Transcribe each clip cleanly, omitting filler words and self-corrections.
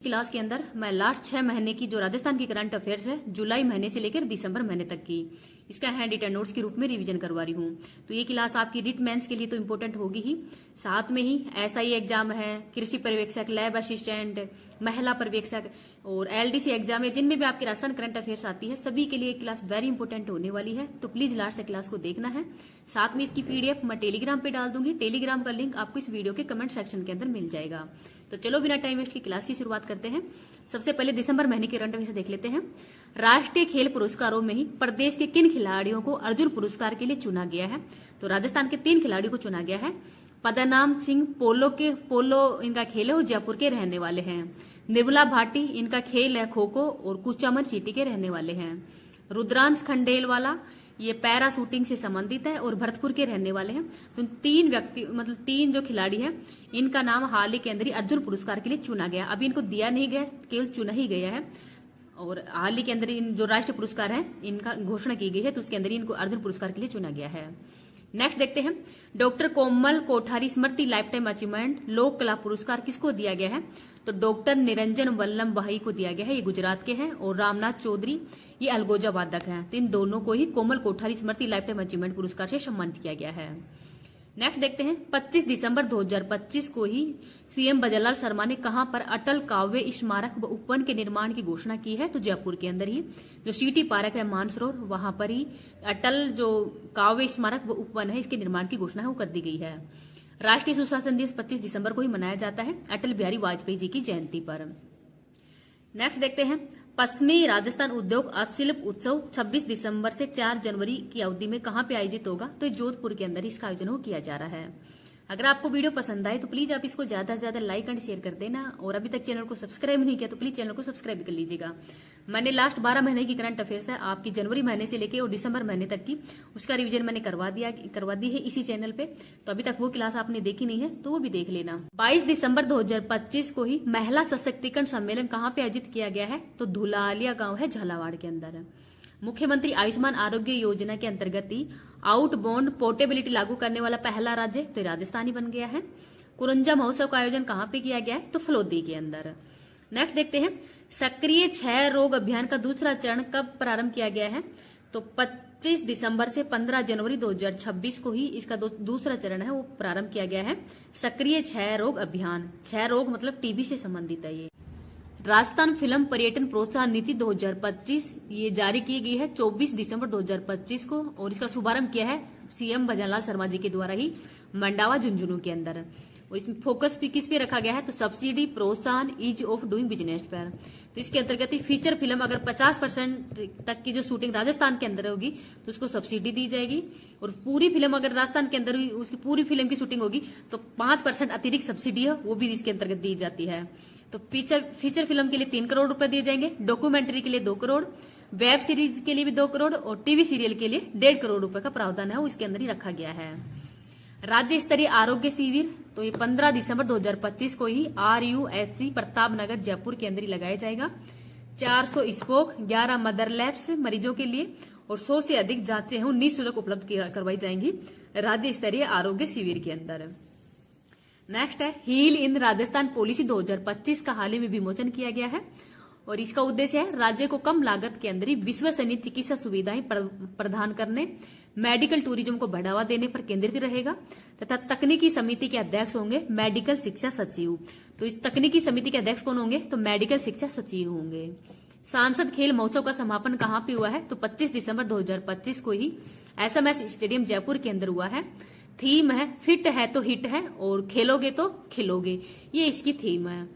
Class के अंदर मैं लास्ट 6 महीने की जो राजस्थान की करंट अफेयर्स है जुलाई महीने से लेकर दिसंबर महीने तक की इसका हैंड रिटन नोट्स के रूप में रिवीजन करवा रही हूँ। तो ये क्लास आपकी रिट मेंस के लिए तो इम्पोर्टेंट होगी ही, साथ में ही एसआई एग्जाम है, कृषि पर्यवेक्षक, लैब असिस्टेंट, महिला पर्यवेक्षक और एलडीसी एग्जाम है, जिनमें भी आपकी राजस्थान करंट अफेयर्स आती है, सभी के लिए क्लास वेरी इंपॉर्टेंट होने वाली है। तो प्लीज लास्ट तक क्लास को देखना है। साथ में इसकी पीडीएफ मैं टेलीग्राम पे डाल दूंगी, टेलीग्राम का लिंक आपको इस वीडियो के कमेंट सेक्शन के अंदर मिल जाएगा। तो चलो बिना टाइम वेस्ट की क्लास की शुरुआत करते हैं। सबसे पहले दिसंबर महीने के करंट अफेयर्स देख लेते हैं। राष्ट्रीय खेल पुरस्कारों में ही प्रदेश के किन खिलाड़ियों को अर्जुन पुरस्कार के लिए चुना गया है? तो राजस्थान के 3 खिलाड़ियों को चुना गया है। पदनाम सिंह पोलो इनका खेल है और जयपुर के रहने वाले हैं। निर्मला भाटी इनका खेल है खो खो और कुचामन सिटी के रहने वाले हैं। रुद्रांश खंडेलवाला ये पैरा शूटिंग से संबंधित है और भरतपुर के रहने वाले हैं। तो 3 जो खिलाड़ी हैं इनका नाम हाल ही के अंदर ही अर्जुन पुरस्कार के लिए चुना गया। अभी इनको दिया नहीं गया, केवल चुना ही गया है और हाल ही के अंदर इन जो राष्ट्रीय पुरस्कार है इनका घोषणा की गई है, तो उसके अंदर इनको अर्जुन पुरस्कार के लिए चुना गया है। नेक्स्ट देखते हैं, डॉक्टर कोमल कोठारी स्मृति लाइफ टाइम अचीवमेंट लोक कला पुरस्कार किसको दिया गया है? तो डॉक्टर निरंजन वल्लभ भाई को दिया गया है, ये गुजरात के हैं, और रामनाथ चौधरी ये अलगोजा वादक हैं। तो इन दोनों को ही कोमल कोठारी स्मृति लाइफ टाइम अचीवमेंट पुरस्कार से सम्मानित किया गया है। नेक्स्ट देखते हैं, 25 दिसंबर 2025 को ही सीएम बजरलाल शर्मा ने कहां पर अटल काव्य स्मारक व उपवन के निर्माण की घोषणा की है? तो जयपुर के अंदर ही जो सिटी पार्क है मानसरोवर, वहां पर ही अटल जो काव्य स्मारक व उपवन है इसके निर्माण की घोषणा है वो कर दी गई है। राष्ट्रीय सुशासन दिवस 25 दिसंबर को ही मनाया जाता है अटल बिहारी वाजपेयी जी की जयंती पर। नेक्स्ट देखते हैं, पश्चिमी राजस्थान उद्योग शिल्प उत्सव 26 दिसंबर से 4 जनवरी की अवधि में कहां पे आयोजित होगा? तो जोधपुर के अंदर इसका आयोजन किया जा रहा है। अगर आपको वीडियो पसंद आए तो प्लीज आप इसको ज्यादा से ज्यादा लाइक एंड शेयर कर देना, और अभी तक चैनल को सब्सक्राइब नहीं किया तो प्लीज चैनल को सब्सक्राइब कर लीजिएगा। मैंने लास्ट 12 महीने की करंट अफेयर्स है आपकी जनवरी महीने से लेके और दिसंबर महीने तक की, उसका रिवीजन मैंने करवा दी है इसी चैनल पे। तो अभी तक वो क्लास आपने देखी नहीं है तो वो भी देख लेना। 22 दिसंबर 2025 को ही महिला सशक्तिकरण सम्मेलन कहाँ पे आयोजित किया गया है? तो धुलालिया गांव है झालावाड़ के अंदर। मुख्यमंत्री आयुष्मान आरोग्य योजना के अंतर्गत ही आउटबाउंड पोर्टेबिलिटी लागू करने वाला पहला राज्य तो राजस्थान ही बन गया है। कुरंजा महोत्सव का आयोजन कहां पे किया गया है? तो फलोदी के अंदर। नेक्स्ट देखते हैं, सक्रिय क्षय रोग अभियान का दूसरा चरण कब प्रारंभ किया गया है? तो 25 दिसंबर से 15 जनवरी 2026 को ही इसका दूसरा चरण है वो प्रारंभ किया गया है। सक्रिय क्षय रोग अभियान, क्षय रोग मतलब टीबी से संबंधित है। ये राजस्थान फिल्म पर्यटन प्रोत्साहन नीति 2025 ये जारी की गई है 24 दिसंबर 2025 को, और इसका शुभारंभ किया है सीएम बजरलाल शर्मा जी के द्वारा ही मंडावा झुंझुनू के अंदर। और इसमें फोकस भी किस पे रखा गया है? तो सब्सिडी, प्रोत्साहन, ईज ऑफ डूइंग बिजनेस पर। तो इसके अंतर्गत ही फीचर फिल्म अगर 50% तक की जो शूटिंग राजस्थान के अंदर होगी तो उसको सब्सिडी दी जाएगी, और पूरी फिल्म अगर राजस्थान के अंदर उसकी पूरी फिल्म की शूटिंग होगी तो 5% अतिरिक्त सब्सिडी है वो भी इसके अंतर्गत दी जाती है। तो फीचर फिल्म के लिए 3 करोड़ रुपए दिए जाएंगे, डॉक्यूमेंट्री के लिए 2 करोड़, वेब सीरीज के लिए भी 2 करोड़ और टीवी सीरियल के लिए 1.5 करोड़ रुपए का प्रावधान है वो इसके अंदर ही रखा गया है। राज्य स्तरीय आरोग्य शिविर तो ये 15 दिसंबर 2025 को ही RUHC प्रताप नगर जयपुर के अंदर ही लगाया जाएगा। 400 स्पोक, 11 मदर लैब्स मरीजों के लिए और 100 से अधिक जांचें हैं निःशुल्क उपलब्ध करवाई जाएंगी राज्य स्तरीय आरोग्य शिविर के अंदर। नेक्स्ट है, हील इन राजस्थान पॉलिसी 2025 का हाल ही में विमोचन किया गया है, और इसका उद्देश्य है राज्य को कम लागत के अंदर ही विश्वसनीय चिकित्सा सुविधाएं प्रदान करने, मेडिकल टूरिज्म को बढ़ावा देने पर केंद्रित रहेगा, तथा तकनीकी समिति के अध्यक्ष होंगे मेडिकल शिक्षा सचिव। तो इस तकनीकी समिति के अध्यक्ष कौन होंगे? तो मेडिकल शिक्षा सचिव होंगे। सांसद खेल महोत्सव का समापन कहां पे हुआ है? तो 25 दिसंबर 2025 को ही SMS स्टेडियम जयपुर के अंदर हुआ है। थीम है फिट है तो हिट है और खेलोगे तो खिलोगे, ये इसकी थीम है।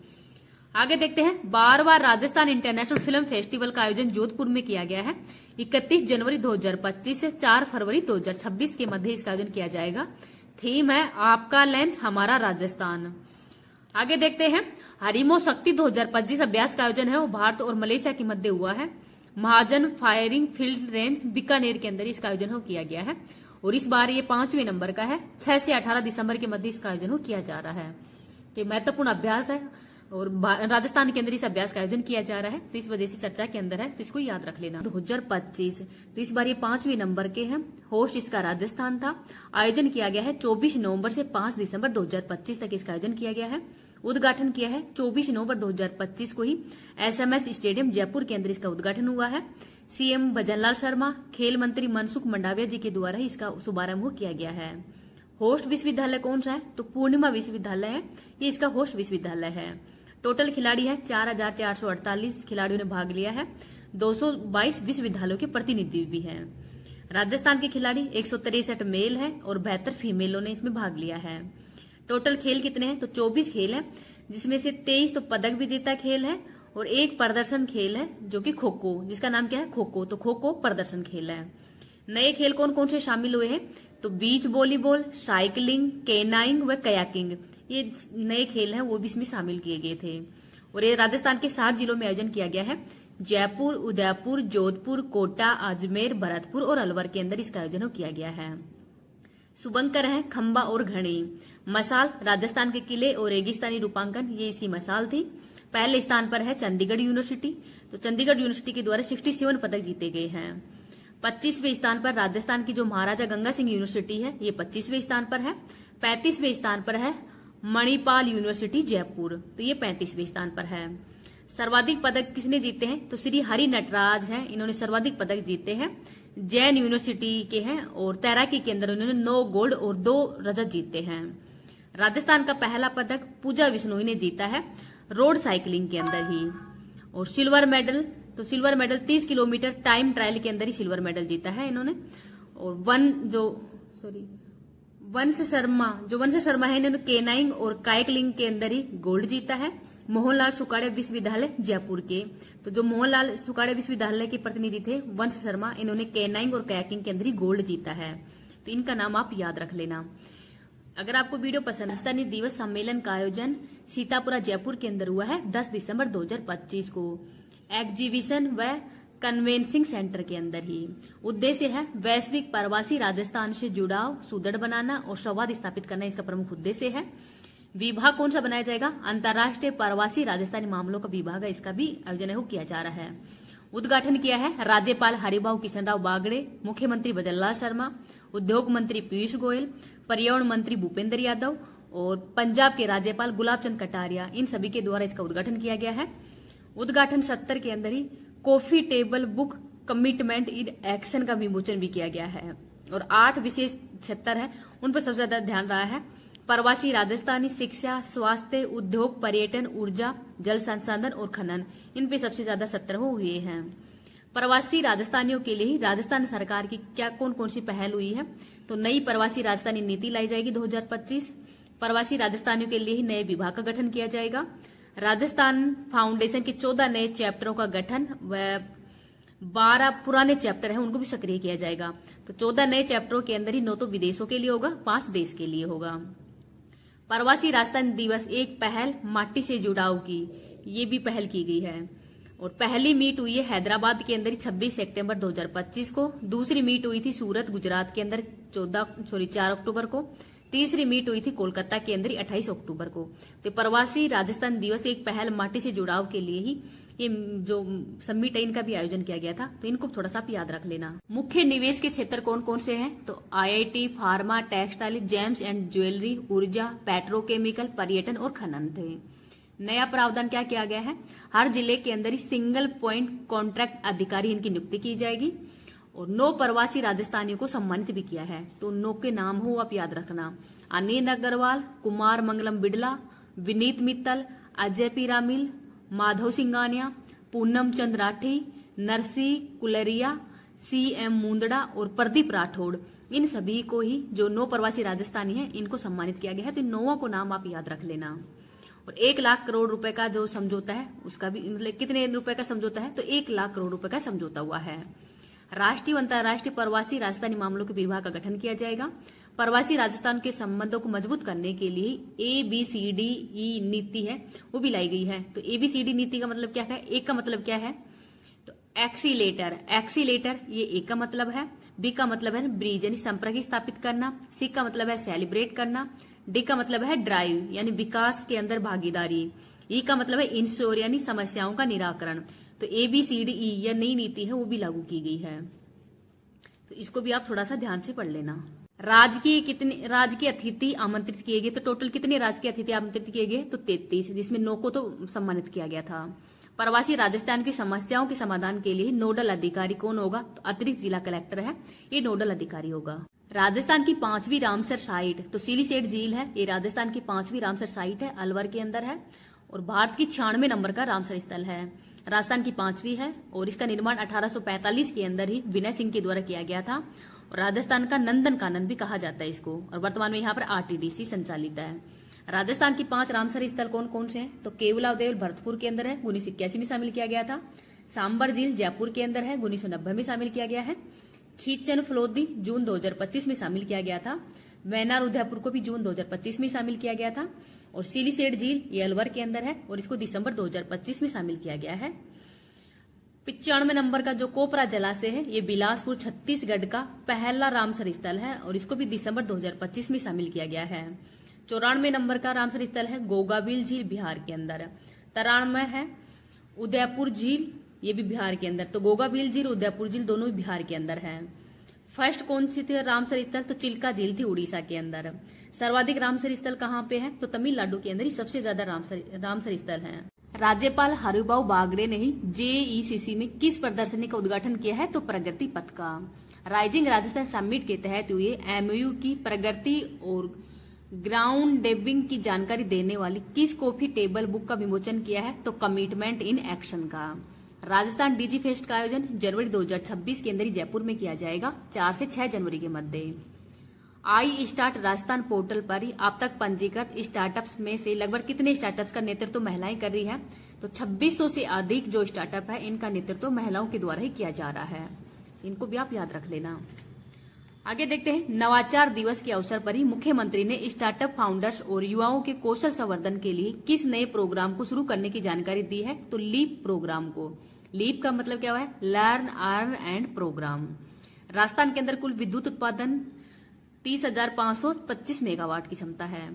आगे देखते हैं, 12वां राजस्थान इंटरनेशनल फिल्म फेस्टिवल का आयोजन जोधपुर में किया गया है। 31 जनवरी 2025 से 4 फरवरी 2026 के मध्य इसका आयोजन किया जाएगा। थीम है आपका लेंस हमारा राजस्थान। आगे देखते हैं, हरिमो शक्ति 2025 अभ्यास का आयोजन है वो भारत और मलेशिया के मध्य हुआ है। महाजन फायरिंग फील्ड रेंज बीकानेर के अंदर इसका आयोजन किया गया है, और इस बार ये 5वें नंबर का है। 6 से 18 दिसंबर के मध्य इसका आयोजन किया जा रहा है। तो महत्वपूर्ण अभ्यास है और राजस्थान के अंदर इस अभ्यास का आयोजन किया जा रहा है, तो इस वजह से चर्चा के अंदर है, तो इसको याद रख लेना। 2025 तो इस बार ये 5वें नंबर के हैं। होस्ट इसका राजस्थान था। आयोजन किया गया है 24 नवंबर से 5 दिसंबर 2025 तक इसका आयोजन किया गया है। उद्घाटन किया है 24 नवंबर 2025 को ही SMS स्टेडियम जयपुर के अंदर इसका उद्घाटन हुआ है। CM भजनलाल शर्मा, खेल मंत्री मनसुख मंडाविया जी के द्वारा ही इसका शुभारंभ किया गया है। होस्ट विश्वविद्यालय कौन सा है? तो पूर्णिमा विश्वविद्यालय है, ये इसका होस्ट विश्वविद्यालय है। टोटल खिलाड़ी है 4448 खिलाड़ियों ने भाग लिया है। 222 विश्वविद्यालयों के प्रतिनिधि भी हैं। राजस्थान के खिलाड़ी 163 मेल है और 72 फीमेलों ने इसमें भाग लिया है। टोटल खेल कितने हैं? तो 24 खेल है, जिसमें से 23 तो पदक विजेता खेल है और एक प्रदर्शन खेल है जो कि खो खो, जिसका नाम क्या है? खो खो। तो खो खो प्रदर्शन खेल है। नए खेल कौन कौन से शामिल हुए हैं? तो बीच वॉलीबॉल, साइकिलिंग, केनाइंग व कयाकिंग, ये नए खेल हैं, वो भी इसमें शामिल किए गए थे। और ये राजस्थान के 7 जिलों में आयोजन किया गया है। जयपुर, उदयपुर, जोधपुर, कोटा, अजमेर, भरतपुर और अलवर के अंदर इसका आयोजन किया गया है। शुभंकर है खंबा और घड़ी। मसाल राजस्थान के किले और रेगिस्तानी रूपांकन, ये इसकी मसाल थी। पहले स्थान पर है चंडीगढ़ यूनिवर्सिटी। तो चंडीगढ़ यूनिवर्सिटी के द्वारा 67 पदक जीते गए हैं। 25वें स्थान पर राजस्थान की जो महाराजा गंगा सिंह यूनिवर्सिटी है, ये 25वें स्थान पर है। 35वें स्थान पर है मणिपाल यूनिवर्सिटी जयपुर, तो ये 35वें स्थान पर है। सर्वाधिक पदक किसने जीते हैं? तो श्री हरि नटराज हैं, इन्होंने सर्वाधिक पदक जीते हैं। जैन यूनिवर्सिटी के हैं और तैराकी के अंदर उन्होंने 9 गोल्ड और 2 रजत जीते हैं। राजस्थान का पहला पदक पूजा विश्नोई ने जीता है रोड साइकिलिंग के अंदर ही। और सिल्वर मेडल, तो silver medal 30 kilometre time trial के अंदर ही सिल्वर मेडल जीता है इन्होंने। और वंश शर्मा है, इन्होंने केनाइंग और कायकलिंग के अंदर ही गोल्ड जीता है। मोहनलाल सुकाड़े विश्वविद्यालय जयपुर के, तो जो मोहनलाल सुकाड़े विश्वविद्यालय के प्रतिनिधि थे वंश शर्मा, इन्होंने केनाइंग और कायकिंग के अंदर ही गोल्ड जीता है। तो इनका नाम आप याद रख लेना। अगर आपको वीडियो पसंद है, राजस्थानी दिवस सम्मेलन का आयोजन सीतापुरा जयपुर के अंदर हुआ है 10 दिसंबर 2025 को एग्जीबिशन व कन्वेंसिंग सेंटर के अंदर ही। उद्देश्य है वैश्विक प्रवासी राजस्थान से जुड़ाव सुदृढ़ बनाना और संवाद स्थापित करना, इसका प्रमुख उद्देश्य है। विभाग कौन सा बनाया जाएगा? अंतर्राष्ट्रीय प्रवासी राजस्थानी मामलों का विभाग है, इसका भी आयोजन किया जा रहा है। उद्घाटन किया है राज्यपाल हरिभाऊ किशनराव बागड़े, मुख्यमंत्री भजनलाल शर्मा, उद्योग मंत्री पीयूष गोयल, पर्यावरण मंत्री भूपेंद्र यादव और पंजाब के राज्यपाल गुलाब चंद कटारिया, इन सभी के द्वारा इसका उद्घाटन किया गया है। उद्घाटन सत्र के अंदर ही coffee table book commitment in action का विमोचन भी किया गया है। और 8 विशेष क्षेत्र है, उन पर सबसे ज्यादा ध्यान रहा है प्रवासी राजस्थानी, शिक्षा, स्वास्थ्य, उद्योग, पर्यटन, ऊर्जा, जल संसाधन और खनन, इन पे सबसे ज्यादा सत्र हुए हैं। प्रवासी राजस्थानियों के लिए ही राजस्थान सरकार की क्या कौन कौन सी पहल हुई है? तो नई प्रवासी राजस्थानी नीति लाई जाएगी 2025। प्रवासी राजस्थानियों के लिए ही नए विभाग का गठन किया जाएगा। राजस्थान फाउंडेशन के 14 नए चैप्टरों का गठन व 12 पुराने चैप्टर हैं उनको भी सक्रिय किया जाएगा। तो 14 नए चैप्टरों के अंदर ही 9 तो विदेशों के लिए होगा, 5 देश के लिए होगा। प्रवासी राजस्थान दिवस एक पहल माटी से जुड़ाव की, ये भी पहल की गई है। और पहली मीट हुई है हैदराबाद के अंदर 26 सितंबर 2025 को। दूसरी मीट हुई थी सूरत गुजरात के अंदर 4 अक्टूबर को। तीसरी मीट हुई थी कोलकाता के अंदर 28 अक्टूबर को। तो प्रवासी राजस्थान दिवस एक पहल माटी से जुड़ाव के लिए ही ये जो समिट है इनका भी आयोजन किया गया था, तो इनको थोड़ा सा आप याद रख लेना। मुख्य निवेश के क्षेत्र कौन कौन से हैं? तो IIT, pharma, textile, James and jewellery, ऊर्जा, पेट्रोकेमिकल, पर्यटन और खनन थे। नया प्रावधान क्या किया गया है? हर जिले के अंदर ही सिंगल पॉइंट कॉन्ट्रैक्ट अधिकारी इनकी नियुक्ति की जाएगी। और 9 प्रवासी राजस्थानियों को सम्मानित भी किया है, तो 9 के नाम हो आप याद रखना। अनिल अग्रवाल, कुमार मंगलम बिड़ला, विनीत मित्तल, अजय पीरामिल, माधव सिंगानिया, पूनम चंद राठी, नरसी कुलरिया, CM मुंदड़ा और प्रदीप राठौड़, इन सभी को ही जो 9 प्रवासी राजस्थानी हैं इनको सम्मानित किया गया है। तो इन 9 को नाम आप याद रख लेना। और 1 लाख करोड़ रुपए का जो समझौता है उसका भी मतलब कितने रुपए का समझौता है? तो 1 लाख करोड़ रुपए का समझौता हुआ है। राष्ट्रीय व अंतर्राष्ट्रीय प्रवासी राजस्थानी मामलों के विभाग का गठन किया जाएगा। प्रवासी राजस्थान के संबंधों को मजबूत करने के लिए ABCDE नीति है वो भी लाई गई है। तो ABCD नीति का मतलब क्या है? एक का मतलब क्या है? तो एक्सीलेटर ये एक का मतलब है। B का मतलब है ब्रिज यानी संपर्क स्थापित करना। C का मतलब है सेलिब्रेट करना। D का मतलब है ड्राइव यानी विकास के अंदर भागीदारी। E का मतलब है इंश्योर यानी समस्याओं का निराकरण। तो ABCDE यह नई नीति है वो भी लागू की गई है, तो इसको भी आप थोड़ा सा ध्यान से पढ़ लेना। राजकीय अतिथि आमंत्रित किए गए, तो टोटल कितने राजकीय अतिथि आमंत्रित किए गए? तो 33, जिसमें 9 को तो सम्मानित किया गया था। प्रवासी राजस्थान की समस्याओं के समाधान के लिए नोडल अधिकारी कौन होगा? तो अतिरिक्त जिला कलेक्टर है, ये नोडल अधिकारी होगा। राजस्थान की 5वीं रामसर साइट, तो सिलीसेट झील है, ये राजस्थान की 5वीं रामसर साइट है, अलवर के अंदर है, और भारत की 96 नंबर का रामसर स्थल है। राजस्थान की 5वीं है, और इसका निर्माण 1845 के अंदर ही विनय सिंह के द्वारा किया गया था, और राजस्थान का नंदन कानन भी कहा जाता है इसको, और वर्तमान में यहाँ पर आरटीडीसी संचालित है। राजस्थान की 5 रामसर स्थल कौन कौन से हैं? तो केवलादेव भरतपुर के अंदर है, 1981 में शामिल किया गया था। सांबर झील जयपुर के अंदर है, 1990 में शामिल किया गया है। खींचन फलोदी जून 2025 में शामिल किया गया था। वैनार उदयपुर को भी जून 2025 में शामिल किया गया था, और सिलीसेट झील ये अलवर के अंदर है, और इसको दिसंबर 2025 में शामिल किया गया है। 95 नंबर का जो कोपरा जलाशय है, ये बिलासपुर छत्तीसगढ़ का पहला रामसर स्थल है, और इसको भी दिसंबर 2025 में शामिल किया गया है। 94 नंबर का रामसर स्थल है गोगाबिल झील, बिहार के अंदर। 93 है उदयपुर झील, ये भी बिहार के अंदर। तो गोगाबिल झील, उदयपुर झील दोनों भी बिहार के अंदर है। फर्स्ट कौन सी थी रामसर स्थल? तो चिल्का झील थी, उड़ीसा के अंदर। सर्वाधिक रामसर स्थल कहाँ पे है? तो तमिलनाडु के अंदर ही सबसे ज्यादा रामसर स्थल है। राज्यपाल हरिभाऊ बागड़े ने ही जेईसीसी में किस प्रदर्शनी का उद्घाटन किया है? तो प्रगति पथ का। राइजिंग राजस्थान समिट के तहत हुए एमओयू की प्रगति और ग्राउंड डेबिंग की जानकारी देने वाली किस कॉफी टेबल बुक का विमोचन किया है? तो कमिटमेंट इन एक्शन का। राजस्थान डीजी फेस्ट का आयोजन जनवरी 2026 के अंदर ही जयपुर में किया जाएगा, 4 से 6 जनवरी के मध्य। आई स्टार्ट राजस्थान पोर्टल पर ही अब तक पंजीकृत स्टार्टअप्स में से लगभग कितने स्टार्टअप्स का नेतृत्व महिलाएं कर रही है? तो 2600 से अधिक जो स्टार्टअप है, इनका नेतृत्व महिलाओं के द्वारा ही किया जा रहा है। इनको भी आप याद रख लेना। आगे देखते हैं, नवाचार दिवस के अवसर पर ही मुख्यमंत्री ने स्टार्टअप फाउंडर्स और युवाओं के कौशल संवर्धन के लिए किस नए प्रोग्राम को शुरू करने की जानकारी दी है? तो लीप प्रोग्राम को। लीप का मतलब क्या है? Learn earn and programme. Rajasthan के अंदर कुल विद्युत उत्पादन 30,525 मेगावाट की क्षमता है।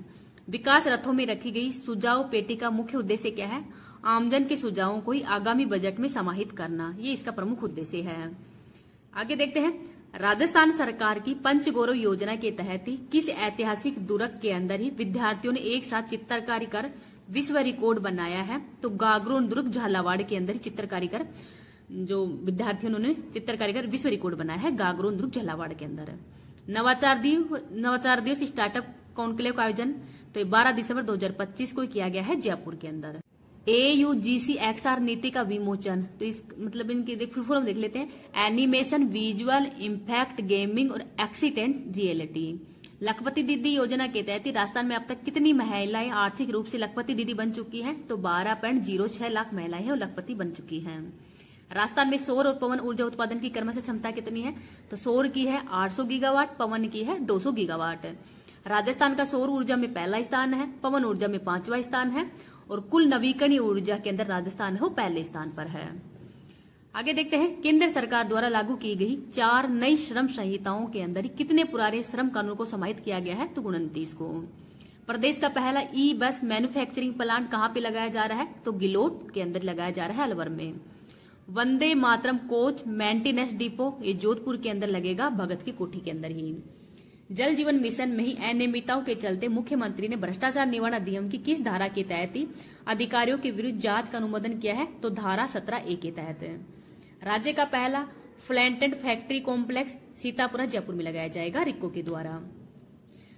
विकास रथों में रखी गई सुझाव पेटी का मुख्य उद्देश्य क्या है? आमजन के सुझावों को ही आगामी बजट में समाहित करना, ये इसका प्रमुख उद्देश्य है। आगे देखते हैं, राजस्थान सरकार की पंचगौरव योजना के तहत ही किस ऐतिहासिक दुर्ग के अंदर ही विद्यार्थियों ने एक साथ चित्रकारी कर विश्व रिकॉर्ड बनाया है? तो गागरोन दुर्ग झालावाड़ के अंदर चित्रकारी कर जो विद्यार्थियों ने चित्रकारी कर विश्व रिकॉर्ड बनाया है, गागरोन दुर्ग झालावाड़ के अंदर। नवाचार दिवस स्टार्टअप कॉन्क्लेव का आयोजन तो 12 दिसंबर 2025 को किया गया है जयपुर के अंदर। AUGCXR नीति का विमोचन, तो इस मतलब इनकी फुल फॉर्म देख लेते हैं। एनिमेशन, विजुअल इम्पैक्ट, गेमिंग और एक्सीडेंट रियलिटी। लखपति दीदी योजना के तहत राजस्थान में अब तक कितनी महिलाएं आर्थिक रूप से लखपति दीदी बन चुकी हैं? तो 12.06 लाख महिलाएं हैं और लखपति बन चुकी हैं। राजस्थान में सौर और पवन ऊर्जा उत्पादन की क्रमशः क्षमता कितनी है? तो सौर की है 800 गीगावाट, पवन की है 200 गीगावाट। राजस्थान का सौर ऊर्जा में पहला स्थान है, पवन ऊर्जा में 5वां स्थान है, और कुल नवीकरणीय ऊर्जा के अंदर राजस्थान है वो पहले स्थान पर है। आगे देखते हैं, केंद्र सरकार द्वारा लागू की गई 4 नई श्रम संहिताओं के अंदर कितने पुराने श्रम कानून को समाहित किया गया है? तो 29 को। प्रदेश का पहला ई बस मैन्युफैक्चरिंग प्लांट कहाँ पे लगाया जा रहा है? तो गिलोट के अंदर लगाया जा रहा है, अलवर में। Vande Mataram coach maintenance depot ये जोधपुर के अंदर लगेगा, भगत की कोठी के अंदर ही। जल जीवन मिशन में ही अनियमितताओं के चलते मुख्यमंत्री ने भ्रष्टाचार निवारण अधिनियम की किस धारा के तहत ही अधिकारियों के विरुद्ध जांच का अनुमोदन किया है? तो धारा 17A के तहत। राज्य का पहला फ्लैंटेड फैक्ट्री कॉम्प्लेक्स सीतापुरा जयपुर में लगाया जाएगा, रिक्को के द्वारा।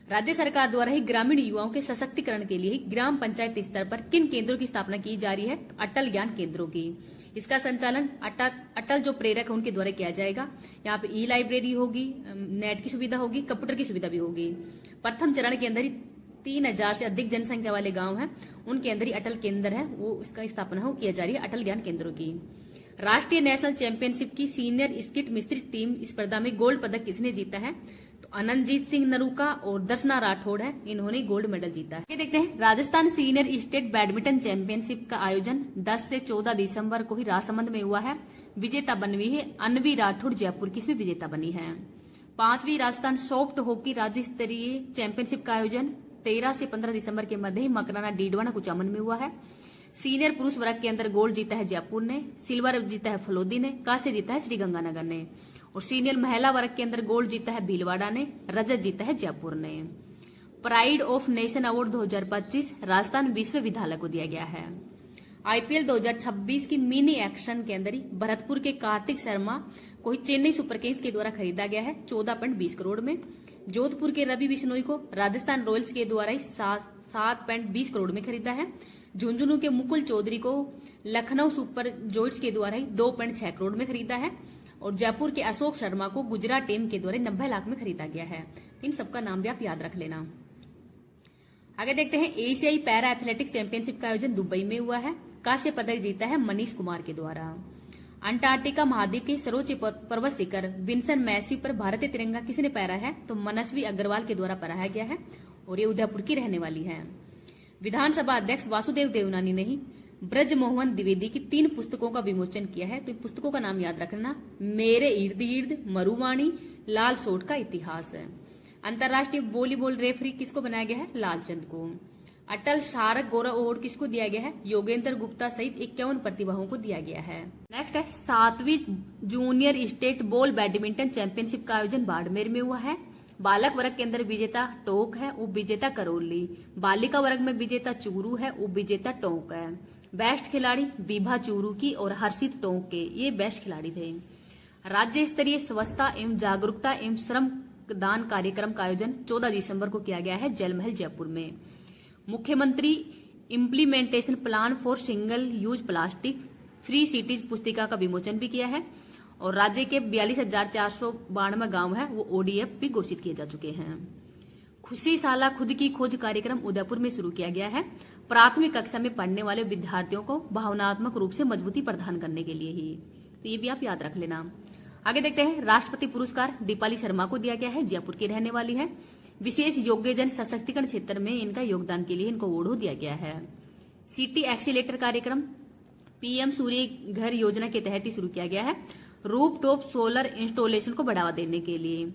राज्य सरकार द्वारा ही ग्रामीण युवाओं के सशक्तिकरण के लिए ग्राम पंचायत स्तर पर किन केंद्रों की स्थापना की जा रही है? अटल ज्ञान केंद्रों की। इसका संचालन अटल जो प्रेरक है उनके द्वारा किया जाएगा। यहाँ पे ई लाइब्रेरी होगी, नेट की सुविधा होगी, कंप्यूटर की सुविधा भी होगी। प्रथम चरण के अंदर ही 3000 से अधिक जनसंख्या वाले गांव हैं, उनके अंदर ही अटल केंद्र है, वो उसका स्थापना हो किया जा रही है अटल ज्ञान केंद्रों की। राष्ट्रीय नेशनल चैंपियनशिप की सीनियर स्किट मिस्त्री टीम स्पर्धा में गोल्ड पदक किसने जीता है? तो अनंतजीत सिंह नरूका और दर्शना राठौड़ है, इन्होंने गोल्ड मेडल जीता है। ये देखते हैं, Rajasthan senior state badminton championship का आयोजन 10 से 14 दिसंबर को ही राजसमंद में हुआ है। विजेता बनी है अनवी राठौड़, जयपुर की इसमें विजेता बनी है। 5वीं राजस्थान सॉफ्ट हॉकी राज्य स्तरीय चैंपियनशिप का आयोजन 13 से 15 दिसंबर के मध्य ही मकराना डीडवाना कुचामन में हुआ है। सीनियर पुरुष वर्ग के अंदर गोल्ड जीता है जयपुर ने, सिल्वर जीता है फलोदी ने, कांस्य जीता है श्रीगंगानगर ने। और सीनियर महिला वर्ग के अंदर गोल्ड जीता है भीलवाड़ा ने, रजत जीता है जयपुर ने। Pride of nation award 2025 Rajasthan विश्वविद्यालय को दिया गया है। आईपीएल 2026 की मिनी एक्शन के अंदर ही भरतपुर के कार्तिक शर्मा को ही चेन्नई सुपर किंग्स के द्वारा खरीदा गया है 14.20 करोड़ में। जोधपुर के रवि बिश्नोई को राजस्थान रॉयल्स के द्वारा ही 7.20 करोड़ में खरीदा है। झुंझुनू के मुकुल चौधरी को लखनऊ सुपर जॉयंट्स के द्वारा ही 2.6 करोड़ में खरीदा है। और जयपुर के अशोक शर्मा को गुजरात टीम के द्वारा 90 लाख में खरीदा गया है। इन सबका नाम भी आप याद रख लेना। आगे देखते हैं, एशियाई पैरा एथलेटिक्स चैंपियनशिप का आयोजन दुबई में हुआ है। कांस्य पदक जीता है मनीष कुमार के द्वारा। अंटार्कटिका महाद्वीप के सर्वोच्च पर्वत शिखर विंसन मैसी पर भारतीय तिरंगा किसने फहराया है? तो मनस्वी अग्रवाल के द्वारा फहराया गया है और ये उदयपुर की रहने वाली है। विधानसभा अध्यक्ष वासुदेव देवनानी ने ही ब्रजमोहन द्विवेदी की 3 पुस्तकों का विमोचन किया है। तो इन पुस्तकों का नाम याद रखना, मेरे इर्द गिर्द, मरुवाणी, लाल सोट का इतिहास है। अंतर्राष्ट्रीय वॉलीबॉल रेफरी किसको बनाया गया है? लालचंद को। अटल शारक गौरव अवार्ड किसको दिया गया है? योगेंद्र गुप्ता सहित 51 प्रतिभाओं को दिया गया है। नेक्स्ट है, 7वीं junior state ball badminton championship का आयोजन बाड़मेर में हुआ है। बालक वर्ग के अंदर विजेता टोंक है, उप विजेता करौली। बालिका वर्ग में विजेता चूरू है, उप विजेता टोंक है। बेस्ट खिलाड़ी विभा चूरू की और हर्षित टोंक के, ये बेस्ट खिलाड़ी थे। राज्य स्तरीय स्वच्छता एवं जागरूकता एवं श्रम दान कार्यक्रम का आयोजन 14 दिसंबर को किया गया है जलमहल जयपुर में। मुख्यमंत्री implementation plan for single use plastic free cities पुस्तिका का विमोचन भी किया है। और राज्य के 42,492 गांव है वो ओडीएफ भी घोषित किए जा चुके हैं। खुशी साला खुद की खोज कार्यक्रम उदयपुर में शुरू किया गया है। प्राथमिक कक्षा में पढ़ने वाले विद्यार्थियों को भावनात्मक रूप से मजबूती प्रदान करने के लिए ही, तो ये भी आप याद रख लेना। आगे देखते हैं, राष्ट्रपति पुरस्कार दीपाली शर्मा को दिया गया है, जयपुर की रहने वाली है। विशेष योग्यजन सशक्तिकरण क्षेत्र में इनका योगदान के लिए इनको अवार्ड दिया गया है। सिटी एक्सीलेटर कार्यक्रम पीएम सूर्य घर योजना के तहत ही शुरू किया गया है, रूफटॉप सोलर इंस्टॉलेशन को बढ़ावा देने के लिए।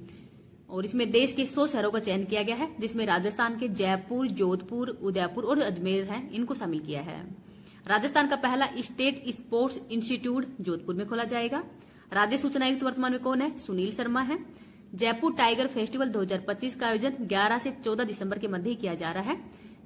और इसमें देश के 100 शहरों का चयन किया गया है, जिसमें राजस्थान के जयपुर, जोधपुर, उदयपुर और अजमेर है, इनको शामिल किया है। राजस्थान का पहला स्टेट स्पोर्ट्स इंस्टीट्यूट जोधपुर में खोला जाएगा। राज्य सूचना आयुक्त वर्तमान में कौन है? सुनील शर्मा है। जयपुर टाइगर फेस्टिवल 2025 का आयोजन 11 से 14 दिसंबर के मध्य किया जा रहा है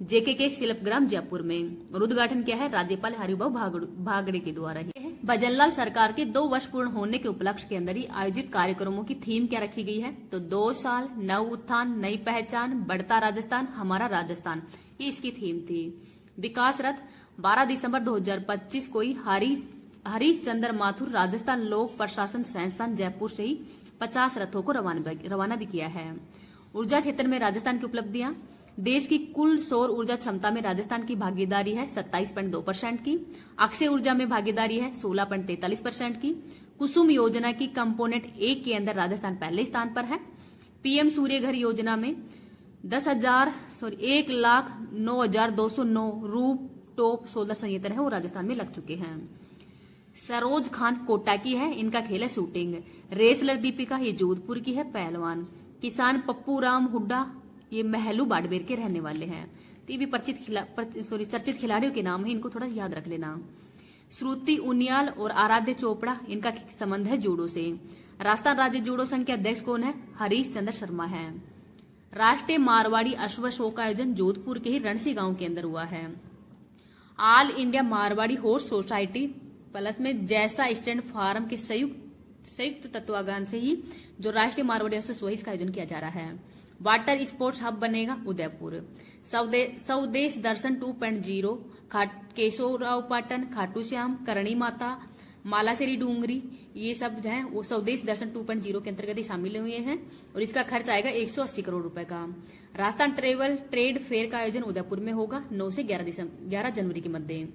जेके शिल्पग्राम जयपुर में। और उद्घाटन किया है राज्यपाल हरिभाऊ बागड़े के द्वारा ही। भजनलाल सरकार के 2 वर्ष पूर्ण होने के उपलक्ष्य के अंदर ही आयोजित कार्यक्रमों की थीम क्या रखी गई है? तो 2 साल, नव उत्थान, नई पहचान, बढ़ता राजस्थान, हमारा राजस्थान, ये इसकी थीम थी। विकास रथ 12 दिसंबर 2025 को ही हरीश चंद्र माथुर राजस्थान लोक प्रशासन संस्थान जयपुर से ही 50 रथों को रवाना भी किया है। ऊर्जा क्षेत्र में राजस्थान की उपलब्धियां, देश की कुल सौर ऊर्जा क्षमता में राजस्थान की भागीदारी है 27.2% की। अक्षय ऊर्जा में भागीदारी है 16.43% की। कुसुम योजना की कंपोनेंट 1 के अंदर राजस्थान पहले स्थान पर है। पीएम सूर्य घर योजना में 1,09,209 रूफ टॉप सोलर संयंत्र है वो राजस्थान में लग चुके हैं। सरोज खान कोटा की है, इनका खेल है शूटिंग। रेसलर दीपिका ये जोधपुर की है पहलवान। किसान पप्पू राम हुड्डा ये महलू बाड़मेर के रहने वाले हैं। तो ये भी चर्चित खिलाड़ियों के नाम है, इनको थोड़ा याद रख लेना। श्रुति उनियाल और आराध्य चोपड़ा, इनका संबंध है जूडो से। राजस्थान राज्य जूडो संघ के अध्यक्ष कौन है? हरीश चंद्र शर्मा है। राष्ट्रीय मारवाड़ी अश्व शो का आयोजन जोधपुर के ही रणसी गांव के अंदर हुआ है। All India Marwari horse society plus में जैसा स्टैंड फार्म के संयुक्त तत्वावधान से ही जो राष्ट्रीय मारवाड़ी अश्व शो इसका आयोजन किया जा रहा है। वाटर स्पोर्ट्स हब बनेगा उदयपुर। स्वदेश दर्शन 2.0 केशवराव पाटन, खाटू श्याम, करणी माता, मालासेरी डूंगरी, ये सब जो है वो स्वदेश दर्शन 2.0 के अंतर्गत ही शामिल हुए हैं और इसका खर्च आएगा 180 करोड़ रुपए का। राजस्थान ट्रेड फेयर का आयोजन उदयपुर में होगा 9 से 11 जनवरी के मध्य।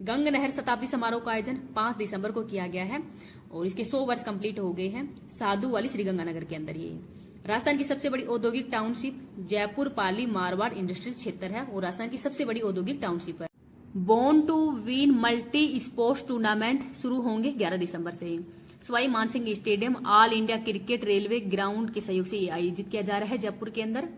गंग नहर शताब्दी समारोह का आयोजन 5 दिसंबर को किया गया है और इसके 100 वर्ष कंप्लीट हो गए हैं साधु वाली श्रीगंगानगर के अंदर। ये राजस्थान की सबसे बड़ी औद्योगिक टाउनशिप जयपुर पाली मारवाड़ इंडस्ट्रियल क्षेत्र है और राजस्थान की सबसे बड़ी औद्योगिक टाउनशिप है। Born to win multi sports tournament शुरू होंगे 11 दिसंबर से। Sawai Mansingh stadium all India cricket railway ground के सहयोग से ये आयोजित किया जा रहा है जयपुर के अंदर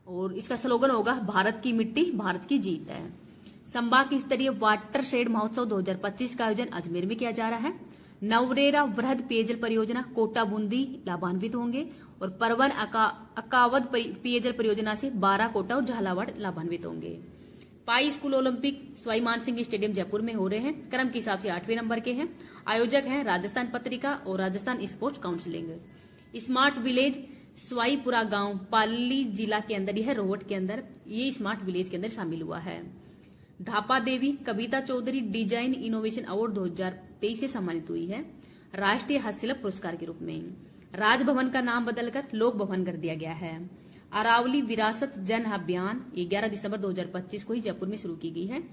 और इसका स्लोगन होगा भारत की मिट्टी भारत की जीत है। संभाग स्तरीय वाटर शेड महोत्सव 2025 का आयोजन अजमेर में किया जा रहा है। नवरेरा वृहद पेयजल परियोजना कोटा बूंदी लाभान्वित होंगे और परवन अकावद पेयजल परियोजना से 12 कोटा और झालावाड़ लाभान्वित होंगे। पाई school olympic Sawai Mansingh stadium Jaipur में हो रहे हैं। क्रम के हिसाब से 8वें नंबर के हैं। आयोजक हैं राजस्थान पत्रिका और Rajasthan sports counselling. Smart village Sawaipura गांव पाली जिला के अंदर, यह रोहट के अंदर, ये स्मार्ट विलेज के अंदर शामिल हुआ है। धापा देवी कविता चौधरी डिजाइन इनोवेशन अवार्ड 2023 से सम्मानित हुई है राष्ट्रीय हस्तशिल्प पुरस्कार के रूप में। राजभवन का नाम बदलकर लोक भवन कर दिया गया है। अरावली विरासत जन अभियान 11 दिसंबर 2025 को ही जयपुर में शुरू की गई है।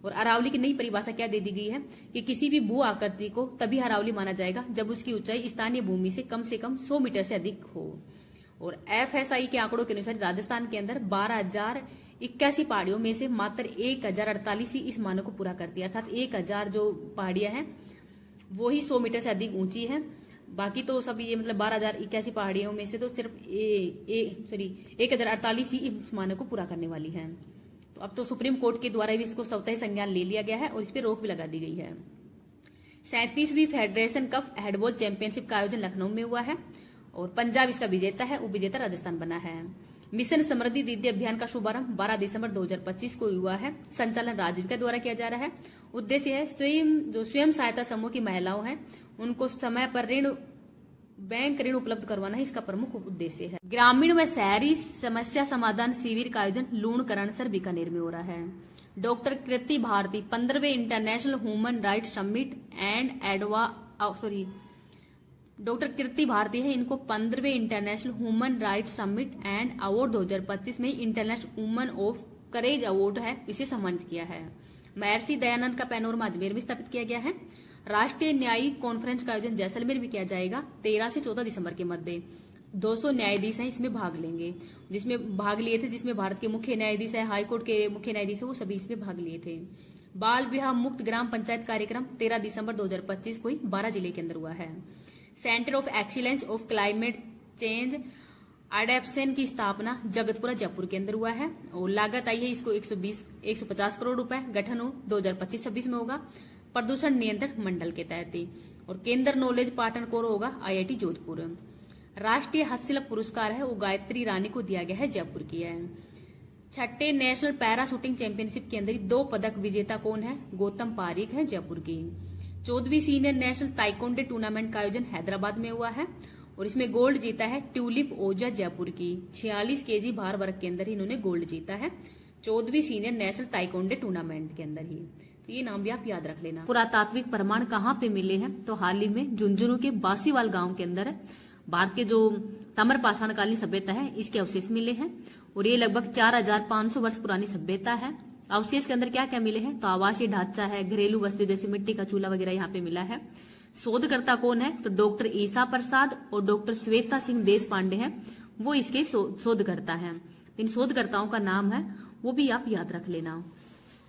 और अरावली की नई परिभाषा क्या दे दी गई है कि किसी भी भू आकृति को तभी अरावली माना जाएगा जब उसकी ऊंचाई स्थानीय भूमि से कम 100 मीटर से अधिक हो। और FSI के आंकड़ों के अनुसार राजस्थान के अंदर 12,081 पहाड़ियों में से मात्र 1,048 ही इस मानक को पूरा करती है, अर्थात 1,000 जो पहाड़ियां हैं वो ही 100 मीटर से अधिक ऊंची है। बाकी तो सब ये मतलब 12,081 पहाड़ियों में से तो सिर्फ 1,048 ही इस मानक को पूरा करने वाली है। तो अब तो सुप्रीम कोर्ट के द्वारा भी इसको स्वतः संज्ञान ले लिया गया है और इस पर रोक भी लगा दी गई है। 37वीं फेडरेशन कप हैंडबॉल चैंपियनशिप का आयोजन लखनऊ में हुआ है और पंजाब इसका विजेता है, उपविजेता राजस्थान बना है। मिशन समृद्धि दीदी अभियान का शुभारंभ 12 दिसंबर 2025 को हुआ है। संचालन राजीविका द्वारा किया जा रहा है। उद्देश्य है स्वयं सहायता समूह की महिलाओं हैं उनको समय पर बैंक ऋण उपलब्ध करवाना ही इसका प्रमुख उद्देश्य है। ग्रामीण व शहरी समस्या समाधान शिविर का आयोजन लूणकरणसर बीकानेर में हो रहा है। डॉक्टर कृति भारती 15वें international human rights summit and doctor Kriti Bharti है, इनको 15वें international human rights summit and award 2025 में international woman of courage award है, इसे सम्मानित किया है। महर्षि दयानंद का पैनोरमा अजमेर में स्थापित किया गया है। राष्ट्रीय न्यायिक कॉन्फ्रेंस का आयोजन जैसलमेर में किया जाएगा 13 से 14 दिसंबर के मध्य। 200 न्यायाधीश हैं इसमें भाग लेंगे, जिसमें भाग लिए थे, जिसमें भारत के मुख्य न्यायाधीश है, हाईकोर्ट के मुख्य न्यायाधीश है, वो सभी इसमें भाग लिए थे। बाल विवाह मुक्त ग्राम पंचायत कार्यक्रम 13 दिसंबर 2025 को ही 12 जिले के अंदर हुआ है। Centre of excellence of climate change adaptation की स्थापना जगतपुरा जयपुर के अंदर हुआ है और लागत आई है इसको 150 करोड़ रुपए। गठन 2025-26 में होगा प्रदूषण नियंत्रण मंडल के तहत ही। और केंद्र नॉलेज पार्टनर कोर होगा IIT जोधपुर। राष्ट्रीय हस्तशिल्प पुरस्कार है वो गायत्री रानी को दिया गया है, जयपुर की है। 6ठे नेशनल पैरा शूटिंग चैंपियनशिप के अंदर 2 पदक विजेता कौन है? गौतम पारीक है, जयपुर की। 14वीं सीनियर नेशनल ताइक्वांडो टूर्नामेंट का आयोजन हैदराबाद में हुआ है और इसमें गोल्ड जीता है ट्यूलिप ओझा, जयपुर की। 46 kg भार वर्ग के अंदर ही इन्होंने गोल्ड जीता है 14वीं सीनियर नेशनल ताइक्वांडो टूर्नामेंट के अंदर ही। तो ये नाम भी आप याद रख लेना। पुरातात्विक प्रमाण कहाँ पे मिले हैं? तो हाल ही में झुंझुनू के बासीवाल गांव के अंदर भारत के जो ताम्र पाषाण कालीन सभ्यता है इसके अवशेष मिले हैं और ये लगभग 4500 वर्ष पुरानी सभ्यता है। अवशेष के अंदर क्या क्या मिले हैं? तो आवासीय ढांचा है, घरेलू वस्तु जैसे मिट्टी का चूल्हा वगैरह यहाँ पे मिला है। शोधकर्ता कौन है? तो डॉक्टर ईसा प्रसाद और डॉक्टर श्वेता सिंह देश पांडे हैं, वो इसके शोधकर्ता हैं। इन शोधकर्ताओं का नाम है वो भी आप याद रख लेना।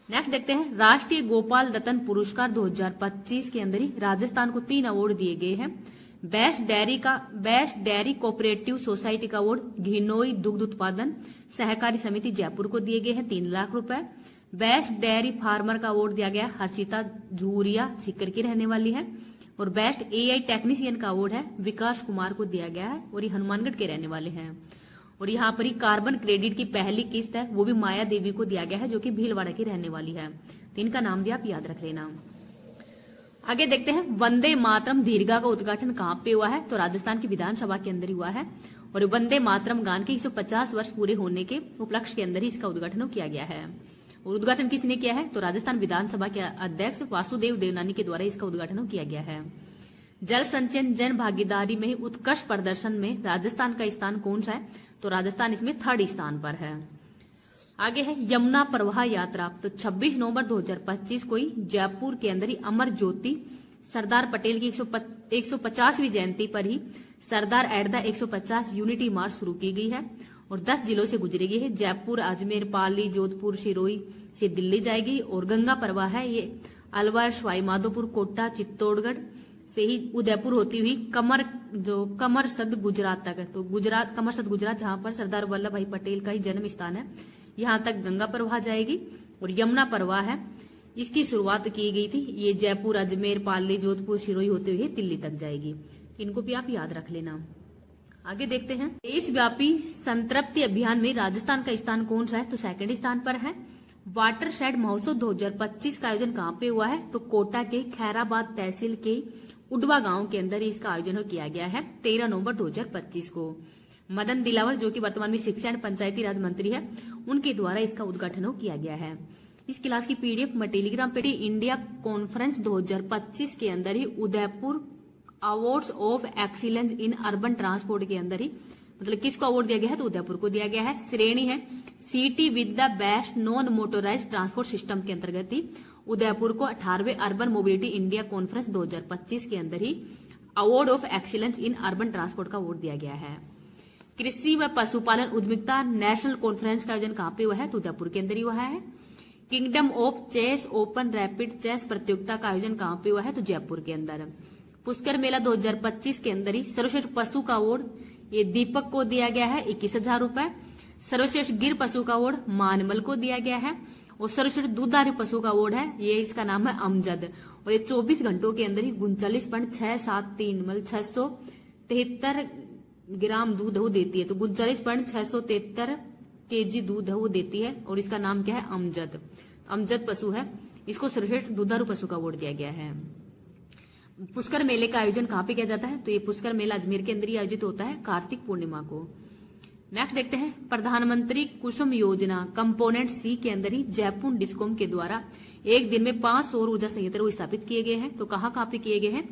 नेक्स्ट देखते हैं राष्ट्रीय गोपाल रतन पुरस्कार 2025 के अंदर ही राजस्थान को 3 अवार्ड दिए गए हैं। बेस्ट डेयरी कोऑपरेटिव सोसाइटी का अवार्ड घिनोई दुग्ध उत्पादन सहकारी समिति जयपुर को दिए गए हैं 3 लाख रुपए। बेस्ट डेयरी फार्मर का अवार्ड दिया गया हर्षिता झूरिया, सीकर की रहने वाली है। और बेस्ट AI टेक्नीशियन का अवार्ड है विकास कुमार को दिया गया है और ये हनुमानगढ़ के रहने वाले हैं। और यहाँ पर ही कार्बन क्रेडिट की पहली किस्त है वो भी माया देवी को दिया गया है जो कि भीलवाड़ा की रहने वाली है। तो इनका नाम भी आप याद रख लेना। आगे देखते हैं वंदे मातरम दीर्घा का उद्घाटन कहाँ पे हुआ है? तो राजस्थान की विधानसभा के अंदर ही हुआ है और वंदे मातरम गान के 150 वर्ष पूरे होने के उपलक्ष्य के अंदर ही इसका उद्घाटन किया गया है। और उद्घाटन किसने किया है? तो राजस्थान विधानसभा के अध्यक्ष वासुदेव देवनानी के द्वारा इसका उद्घाटन किया गया है। जल संचयन जन भागीदारी में उत्कृष्ट प्रदर्शन में राजस्थान का स्थान कौन सा है? तो राजस्थान इसमें 3rd स्थान पर है। आगे है यमुना प्रवाह यात्रा। तो 26 नवंबर 2025 को ही जयपुर के अंदर ही अमर ज्योति सरदार पटेल की 150वीं जयंती पर ही सरदार एट द 150 यूनिटी मार्च शुरू की गई है और 10 जिलों से गुजरेगी है। जयपुर, अजमेर, पाली, जोधपुर, सिरोही से दिल्ली जाएगी। और गंगा प्रवाह है ये अलवर, सवाईमाधोपुर, कोटा, चित्तौड़गढ़ से ही उदयपुर होती हुई कमरसद गुजरात तक है। तो कमरसद गुजरात जहां पर सरदार वल्लभ भाई पटेल का ही जन्म स्थान है, यहां तक गंगा प्रवाह जाएगी। और यमुना प्रवाह है इसकी शुरुआत की गई थी। ये जयपुर, अजमेर, पाली, जोधपुर, सिरोही होते हुए दिल्ली तक जाएगी। इनको भी आप याद रख लेना। आगे देखते हैं, देशव्यापी संतृप्ति अभियान में राजस्थान का स्थान कौन सा है? तो सेकंड स्थान पर है। वाटरशेड महोत्सव 2025 का आयोजन कहाँ पे हुआ है? तो कोटा के खैराबाद तहसील के उडवा गांव के अंदर इसका आयोजन किया गया है 13 नवंबर 2025 को। मदन दिलावर, जो कि वर्तमान में शिक्षा एंड पंचायती राज मंत्री है, उनके द्वारा इसका उद्घाटन किया गया है। इस क्लास की पीडीएफ मैं टेलीग्राम पे इंडिया कॉन्फ्रेंस 2025 के अंदर ही Udaipur awards of excellence in urban transport के अंदर ही, मतलब किसको अवार्ड दिया गया है? तो उदयपुर को दिया गया है। श्रेणी है city with the best non motorised transport system के अंतर्गत ही उदयपुर को 18वें अर्बन मोबिलिटी इंडिया कॉन्फ्रेंस 2025 के अंदर ही award of excellence in urban transport का अवार्ड दिया गया है। कृषि व पशुपालन उद्यमिता नेशनल कॉन्फ्रेंस का आयोजन कहाँ पे हुआ है? तो उदयपुर के अंदर ही हुआ है। Kingdom of chess open rapid chess प्रतियोगिता का आयोजन कहाँ पे हुआ है? तो जयपुर के अंदर। पुष्कर मेला 2025 के अंदर ही सर्वश्रेष्ठ पशु का अवार्ड ये दीपक को दिया गया है 21,000 रुपए। सर्वश्रेष्ठ गिर पशु का अवार्ड मानमल को दिया गया है। और सर्वश्रेष्ठ दूधारू पशु का अवार्ड है, ये इसका नाम है अमजद। और ये 24 घंटों के अंदर ही 39.673 मतलब 673 ग्राम दूध वो देती है। तो 39.673 केजी दूध वो देती है। और इसका नाम क्या है? अमजद। अमजद पशु है, इसको सर्वश्रेष्ठ दूधारू पशु का अवार्ड दिया गया है। पुष्कर मेले का आयोजन कहाँ पे किया जाता है? तो ये पुष्कर मेला अजमेर के अंदर ही आयोजित होता है कार्तिक पूर्णिमा को। नेक्स्ट देखते हैं, प्रधानमंत्री कुसुम योजना कंपोनेंट सी के अंदर ही जयपुर डिस्कॉम के द्वारा एक दिन में 5 सौर ऊर्जा संयंत्र स्थापित किए गए हैं। तो कहाँ पे किए गए हैं?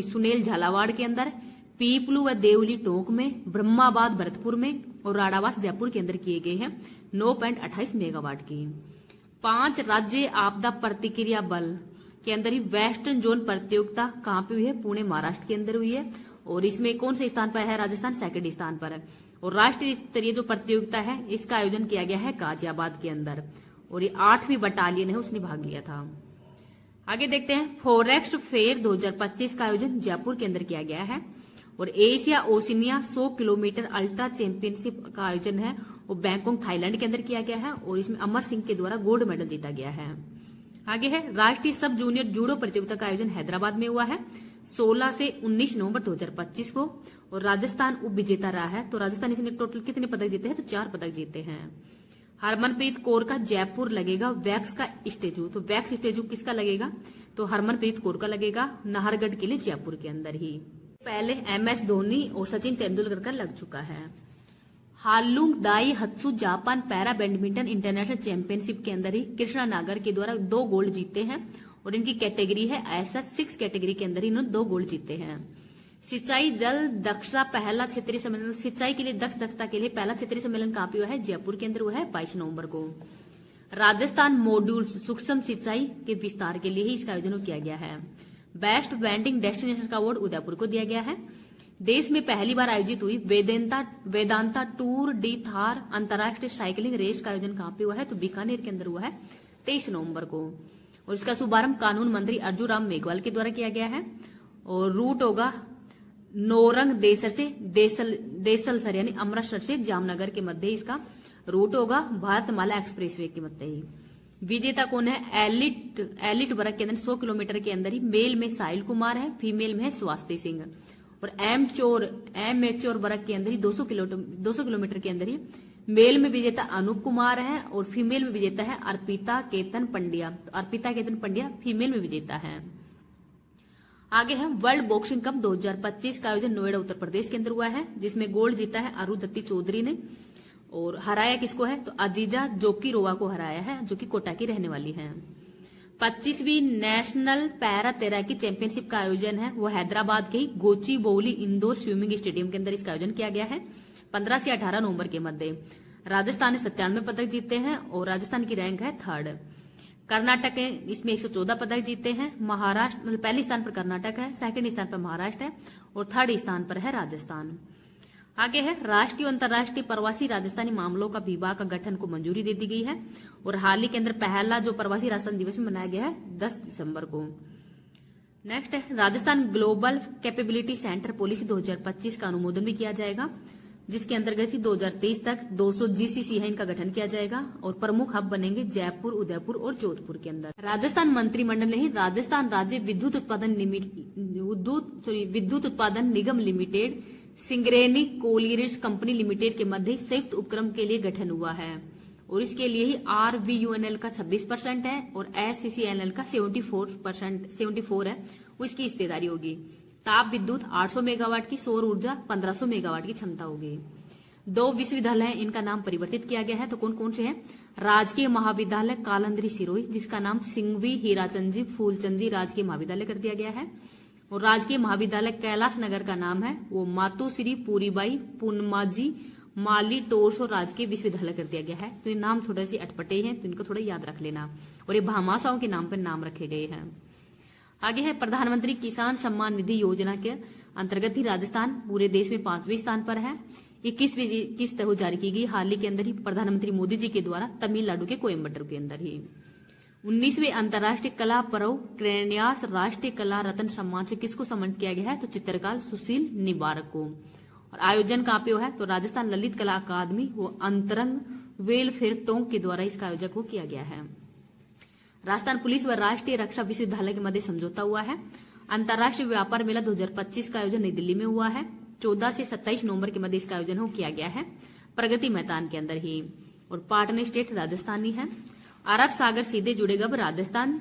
सुनेल झालावाड़ के अंदर, पीपलू व देवली टोंक में, ब्रह्माबाद भरतपुर में और राडावास जयपुर के अंदर किए गए हैं 9.28 मेगावाट की। 5 राज्य आपदा प्रतिक्रिया बल के अंदर ही वेस्टर्न जोन प्रतियोगिता कहाँ पे हुई है? पुणे महाराष्ट्र के अंदर हुई है। और इसमें कौन से स्थान पर है? राजस्थान सेकंड स्थान पर है। और राष्ट्रीय स्तरीय जो प्रतियोगिता है इसका आयोजन किया गया है गाजियाबाद के अंदर। और ये 8वीं बटालियन है, उसने भाग लिया था। आगे देखते हैं, फॉरेस्ट फेयर 2025 का आयोजन जयपुर के अंदर किया गया है। और Asia Oceania 100 kilometre ultra championship का आयोजन है वो बैंकॉक थाईलैंड के अंदर किया गया है। और इसमें अमर सिंह के द्वारा गोल्ड मेडल जीता गया है। आगे है, राष्ट्रीय सब जूनियर जूडो प्रतियोगिता का आयोजन हैदराबाद में हुआ है 16 से 19 नवंबर 2025 को। और राजस्थान उप विजेता रहा है। तो राजस्थान इसने टोटल कितने पदक जीते हैं? तो 4 पदक जीते हैं। हरमनप्रीत कौर का जयपुर लगेगा वैक्स का स्टेचू। तो वैक्स स्टेचू किसका लगेगा? तो हरमनप्रीत कौर का लगेगा नाहरगढ़ के लिए जयपुर के अंदर ही। पहले MS धोनी और सचिन तेंदुलकर का लग चुका है। हालुंग Daihatsu Japan para badminton international championship के अंदर ही कृष्णा नागर के द्वारा 2 गोल्ड जीते हैं। और इनकी कैटेगरी है ऐसा 6 कैटेगरी के अंदर इन्होंने 2 गोल्ड जीते हैं। सिंचाई जल दक्षता पहला क्षेत्रीय सम्मेलन, सिंचाई के लिए दक्षता के लिए पहला क्षेत्रीय सम्मेलन कहाँ पे हुआ है? जयपुर के अंदर हुआ है 22 नवंबर को। राजस्थान मॉड्यूल्स सूक्ष्म सिंचाई के विस्तार के लिए ही इसका आयोजन किया गया है। बेस्ट वेंडिंग डेस्टिनेशन का अवार्ड उदयपुर को दिया गया है। देश में पहली बार आयोजित हुई वेदांता टूर डी थार अंतर्राष्ट्रीय साइकिलिंग रेस का आयोजन कहाँ पे हुआ है? तो बीकानेर के अंदर हुआ है 23 नवंबर को। और इसका शुभारंभ कानून मंत्री अर्जुन राम मेघवाल के द्वारा किया गया है। और रूट होगा नोरंग देसर से देसलसर यानी अमृतसर से जामनगर के मध्य इसका रूट होगा भारतमाला एक्सप्रेसवे के मध्य ही। विजेता कौन है? एलिट वर्ग के अंदर 100 किलोमीटर के अंदर ही मेल में साहिल कुमार है, फीमेल में है स्वाति सिंह। और एमेच्योर वर्ग के अंदर ही 200 किलोमीटर के अंदर ही मेल में विजेता अनूप कुमार है और फीमेल में विजेता है अर्पिता केतन पंड्या। तो अर्पिता केतन पंड्या फीमेल में विजेता है। आगे है, वर्ल्ड बॉक्सिंग कप 2025 का आयोजन नोएडा उत्तर प्रदेश के अंदर हुआ है, जिसमें गोल्ड जीता है अरुदत्ती चौधरी ने। और हराया किसको है? तो अजीजा जोकीरोवा को हराया है, जो कि कोटा की रहने वाली है। 25वीं नेशनल पैरा तैराकी चैंपियनशिप का आयोजन है वो हैदराबाद के ही गोची बोली इंडोर स्विमिंग स्टेडियम के अंदर इसका आयोजन किया गया है 15 से 18 नवंबर के मध्य। राजस्थान ने 97 पदक जीते हैं और राजस्थान की रैंक है 3rd। कर्नाटक इसमें 114 पदक जीते हैं। महाराष्ट्र मतलब पहले स्थान पर कर्नाटक है, सेकंड स्थान पर महाराष्ट्र है और 3rd स्थान पर है राजस्थान। आगे है, राष्ट्रीय और अंतर्राष्ट्रीय प्रवासी राजस्थानी मामलों का विभाग का गठन को मंजूरी दे दी गई है और हाल ही के अंदर पहला जो प्रवासी राजस्थान दिवस में मनाया गया है 10 दिसंबर को। नेक्स्ट है, Rajasthan global capability centre policy 2025 का अनुमोदन भी किया जाएगा। जिसके अंतर्गत 2023 तक 200 जीसीसी है, इनका गठन किया जाएगा और प्रमुख हब बनेंगे जयपुर, उदयपुर और जोधपुर के अंदर। राजस्थान मंत्रिमंडल ने ही राजस्थान राज्य विद्युत उत्पादन निगम limited, Singareni collieries company limited के मध्य संयुक्त उपक्रम के लिए गठन हुआ है और इसके लिए ही RVUNL का 26% है और SCCNL का 74 है, वो इसकी हिस्सेदारी होगी। ताप विद्युत 800 मेगावाट की, सौर ऊर्जा 1500 मेगावाट की क्षमता होगी। 2 विश्वविद्यालय हैं, इनका नाम परिवर्तित किया गया है, तो कौन कौन से हैं? राजकीय महाविद्यालय कालंदरी सिरोही, जिसका नाम सिंघवी हीराचंद जी फूलचंद जी राजकीय महाविद्यालय कर दिया गया है। और राजकीय महाविद्यालय कैलाश नगर का नाम है वो मातोश्री पूरीबाई पूर्णमाजी माली टोर्स और राजकीय विश्वविद्यालय कर दिया गया है। तो ये नाम थोड़े से अटपटे हैं, तो इनको थोड़ा याद रख लेना। और ये भामाशाहों के नाम पर नाम रखे गए हैं। आगे है प्रधानमंत्री किसान सम्मान निधि योजना के अंतर्गत ही राजस्थान पूरे देश में 5वें स्थान पर है। 21वीं किस्त जारी की गई हाल ही के अंदर ही प्रधानमंत्री मोदी जी के द्वारा तमिलनाडु के कोयम्बटूर के अंदर ही। 19वें अंतर्राष्ट्रीय कला पर्व क्रेन्यास राष्ट्रीय कला रत्न सम्मान से किसको सम्मानित किया गया है? तो चित्रकार सुशील निबारक को। और आयोजन कहाँ पे है? तो राजस्थान ललित कला अकादमी वो अंतरंग वेलफेयर टोंक के द्वारा इसका आयोजक को किया गया है। राजस्थान पुलिस व राष्ट्रीय रक्षा विश्वविद्यालय के मध्य समझौता हुआ है। अंतर्राष्ट्रीय व्यापार मेला 2025 का आयोजन नई दिल्ली में हुआ है। 14 से 27 नवंबर के मध्य इसका आयोजन किया गया है प्रगति मैदान के अंदर ही। और पार्टनर स्टेट राजस्थान ही है। अरब सागर सीधे जुड़ेगा राजस्थान,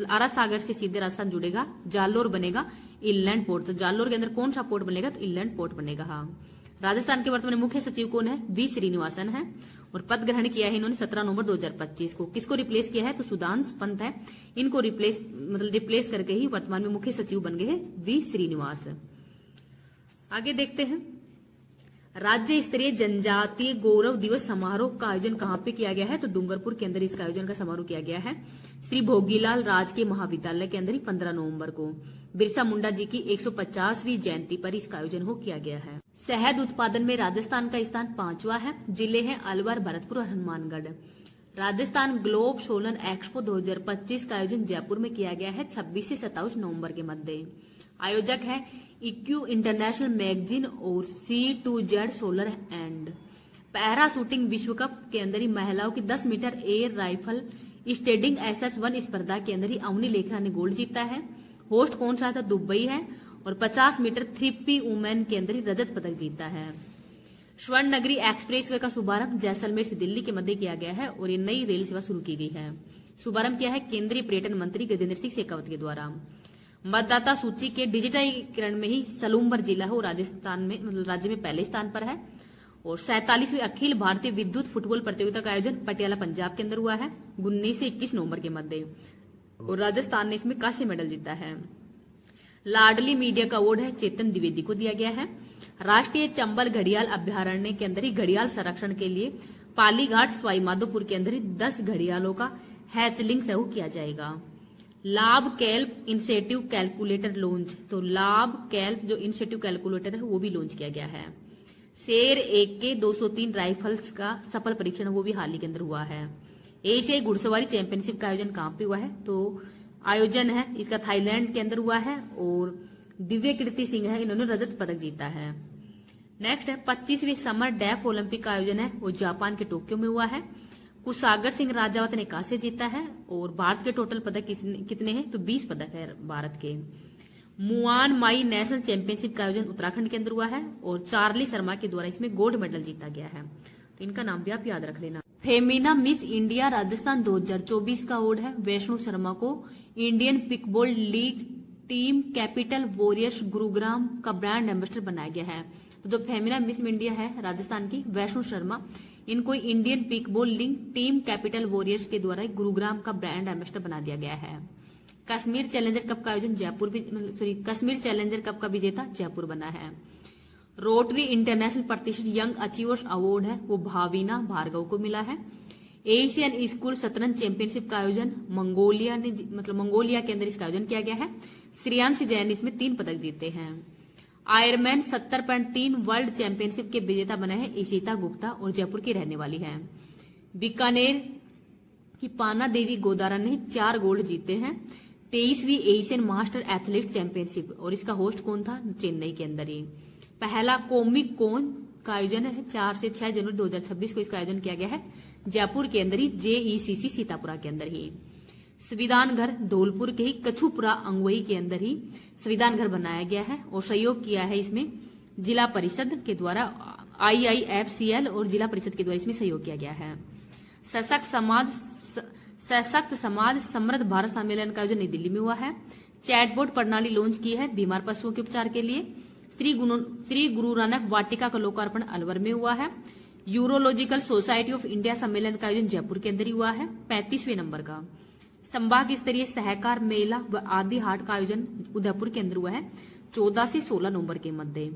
अरब सागर से सीधे राजस्थान जुड़ेगा, जालोर बनेगा इनलैंड पोर्ट। तो जालोर के अंदर कौन सा पोर्ट बनेगा? तो इनलैंड पोर्ट बनेगा। हाँ, राजस्थान के वर्तमान मुख्य सचिव कौन है? वी श्रीनिवासन है और पद ग्रहण किया है इन्होंने 17 नवंबर 2025 को। किसको रिप्लेस किया है? तो सुधांश पंत है, इनको रिप्लेस करके ही वर्तमान में मुख्य सचिव बन गए हैं वी श्रीनिवास। आगे देखते हैं राज्य स्तरीय जनजातीय गौरव दिवस समारोह का आयोजन कहाँ पे किया गया है? तो डूंगरपुर के अंदर इसका आयोजन का समारोह किया गया है श्री भोगीलाल राजकीय महाविद्यालय के अंदर ही 15 नवंबर को। बिरसा मुंडा जी की 150वीं जयंती पर इसका आयोजन किया गया है। शहद उत्पादन में राजस्थान का स्थान 5वां है। जिले हैं अलवर, भरतपुर और Hanumangarh. Rajasthan globe solar expo 2025 का आयोजन जयपुर में किया गया है 26 से 27 नवंबर के मध्य। आयोजक है इक्यू इंटरनेशनल मैगजीन और C2Z solar and. Para shooting विश्व कप के अंदर ही महिलाओं की 10 मीटर एयर राइफल स्टेडिंग SH1 स्पर्धा के अंदर ही अवनी लेखरा ने गोल्ड जीता है। होस्ट कौन सा था? दुबई है। और 50 मीटर 3P वुमेन के अंदर ही रजत पदक जीता है। स्वर्ण नगरी एक्सप्रेसवे का शुभारंभ जैसलमेर से दिल्ली के मध्य किया गया है और ये नई रेल सेवा शुरू की गई है। शुभारंभ किया है केंद्रीय पर्यटन मंत्री गजेंद्र सिंह शेखावत के द्वारा। मतदाता सूची के डिजिटाइजीकरण में ही सलूम्बर जिला है, राजस्थान में राज्य में पहले स्थान पर है। और 47वीं अखिल भारतीय विद्युत फुटबॉल प्रतियोगिता का आयोजन पटियाला पंजाब के अंदर हुआ है 19 से 21 नवंबर के मध्य और राजस्थान ने इसमें कांस्य मेडल जीता है। लाडली मीडिया का अवार्ड है चेतन द्विवेदी को दिया गया है। राष्ट्रीय चंबल घड़ियाल अभ्यारण्य के अंदर ही घड़ियाल संरक्षण के लिए पालीघाट सवाईमाधोपुर के अंदर ही 10 घड़ियालों का हैचलिंग सहू किया जाएगा। लाभ कैल्प इंसेटिव कैलकुलेटर लॉन्च, तो लाभ कैल्प जो इंसेटिव कैलकुलेटर है वो भी लॉन्च किया गया है। शेर AK 203 राइफल्स का सफल परीक्षण वो भी हाल ही के अंदर हुआ है। एशियाई घुड़सवारी चैंपियनशिप का आयोजन कहाँ पे हुआ है? तो आयोजन है इसका थाईलैंड के अंदर हुआ है और दिव्य कीर्ति सिंह है, इन्होंने रजत पदक जीता है। नेक्स्ट है 25वीं समर डेफ ओलंपिक का आयोजन है वो जापान के टोक्यो में हुआ है। कुशागर सिंह राजावत ने कांस्य जीता है और भारत के टोटल पदक कितने हैं? तो 20 पदक है भारत के। मुआन माई नेशनल चैंपियनशिप का आयोजन उत्तराखंड के अंदर हुआ है और चार्ली शर्मा के द्वारा इसमें गोल्ड मेडल जीता गया है, तो इनका नाम भी आप याद रख लेना। फेमिना मिस इंडिया राजस्थान 2024 का अवार्ड है वैष्णु शर्मा को। Indian pickleball league team capital warriors Gurugram का ब्रांड एम्बेसडर बनाया गया है। तो जो फेमिना मिस इंडिया है राजस्थान की वैष्णु शर्मा, इनको Indian pickleball league team capital warriors के द्वारा गुरुग्राम का ब्रांड एम्बेसडर बना दिया गया है। कश्मीर चैलेंजर कप का आयोजन कश्मीर चैलेंजर कप का विजेता जयपुर बना है। रोटरी इंटरनेशनल प्रतिष्ठित यंग अचीवर्स अवार्ड है वो भाविना भार्गव को मिला है। एशियन स्कूल शतरंज चैंपियनशिप का आयोजन मंगोलिया के अंदर इसका आयोजन किया गया है। श्रेयांशी जैन इसमें 3 पदक जीते हैं। आयरमैन 70.3 वर्ल्ड चैंपियनशिप के विजेता बने हैं ईशिता गुप्ता और जयपुर की रहने वाली है। बीकानेर की पाना देवी गोदारा ने 4 गोल्ड जीते हैं। 23वीं एशियन मास्टर एथलीट चैंपियनशिप और इसका होस्ट कौन था? चेन्नई के अंदर ही। पहला कॉमिक कॉन का आयोजन है 4 से 6 जनवरी 2026 को इसका आयोजन किया गया है जयपुर के अंदर ही JECC सीतापुरा के अंदर ही। संविधान घर धौलपुर के ही कछुपुरा अंगवई के अंदर ही संविधान घर बनाया गया है और सहयोग किया है इसमें जिला परिषद के द्वारा IIFCL और जिला परिषद के द्वारा इसमें सहयोग किया गया है। सशक्त समाज समृद्ध भारत सम्मेलन का आयोजन नई दिल्ली में हुआ है। चैटबोट प्रणाली लॉन्च की है बीमार पशुओं के उपचार के लिए। श्री गुरु नानक वाटिका का लोकार्पण अलवर में हुआ है। यूरोलॉजिकल सोसाइटी ऑफ इंडिया सम्मेलन का आयोजन जयपुर के अंदर ही हुआ है 35वें नंबर का। संभाग स्तरीय सहकार मेला व आदि हाट का आयोजन उदयपुर के अंदर हुआ है 14 से 16 नवंबर के मध्य।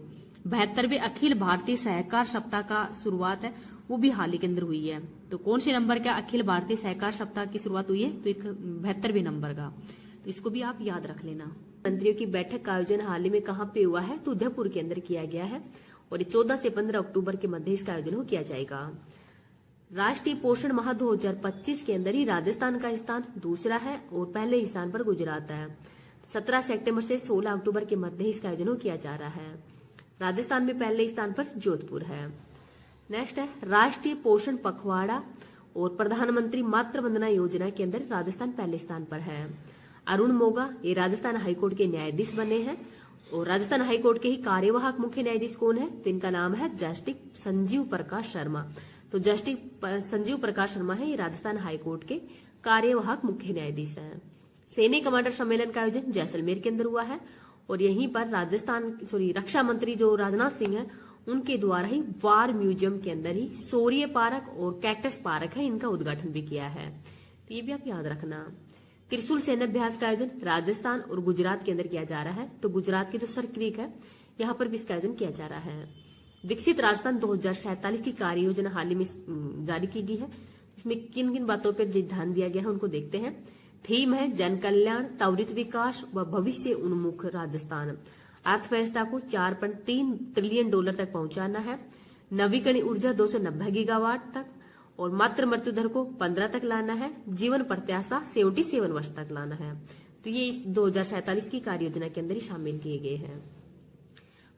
72वें अखिल भारतीय सहकार सप्ताह का शुरुआत है वो भी हाल ही के अंदर हुई है। तो कौन से नंबर का अखिल भारतीय सहकार सप्ताह की शुरुआत हुई है? तो 72वें नंबर का। तो इसको भी आप याद रख लेना। मंत्रियों की बैठक का आयोजन हाल ही में कहाँ पे हुआ है? तो उदयपुर के अंदर किया गया है और 14 से 15 अक्टूबर के मध्य इसका आयोजन किया जाएगा। राष्ट्रीय पोषण माह 2025 के अंदर ही राजस्थान का स्थान दूसरा है और पहले स्थान पर गुजरात है। 17 सितंबर से 16 अक्टूबर के मध्य इसका आयोजन किया जा रहा है। राजस्थान में पहले स्थान पर जोधपुर है। नेक्स्ट है राष्ट्रीय पोषण पखवाड़ा और प्रधानमंत्री मातृ वंदना योजना के अंदर राजस्थान पहले स्थान पर है। अरुण मोगा ये राजस्थान हाईकोर्ट के न्यायाधीश बने हैं और राजस्थान हाईकोर्ट के ही कार्यवाहक मुख्य न्यायाधीश कौन है? तो इनका नाम है जस्टिस संजीव प्रकाश शर्मा। तो जस्टिस संजीव प्रकाश शर्मा है ये राजस्थान हाईकोर्ट के कार्यवाहक मुख्य न्यायाधीश हैं। सैन्य कमांडर सम्मेलन का आयोजन जैसलमेर के अंदर हुआ है और यहीं पर रक्षा मंत्री जो राजनाथ सिंह है उनके द्वारा ही वार म्यूजियम के अंदर ही सूर्य पार्क और कैक्टस पार्क है इनका उद्घाटन भी किया है। तो ये भी आप याद रखना। त्रिशूल सैन्याभ्यास का आयोजन राजस्थान और गुजरात के अंदर किया जा रहा है। तो गुजरात की जो सर क्रीक है यहाँ पर भी इसका आयोजन किया जा रहा है। विकसित राजस्थान 2047 की कार्य योजना हाल ही में जारी की गई है। इसमें किन किन बातों पर ध्यान दिया गया है उनको देखते हैं। थीम है जन कल्याण, त्वरित विकास व भविष्य उन्मुख राजस्थान। अर्थव्यवस्था को $4.3 ट्रिलियन तक पहुंचाना है। नवीकरणीय ऊर्जा 290 गीगावाट तक और मातृ मृत्यु दर को 15 तक लाना है। जीवन प्रत्याशा 77 वर्ष तक लाना है। तो ये इस 2047 की कार्य योजना के अंदर ही शामिल किए गए हैं।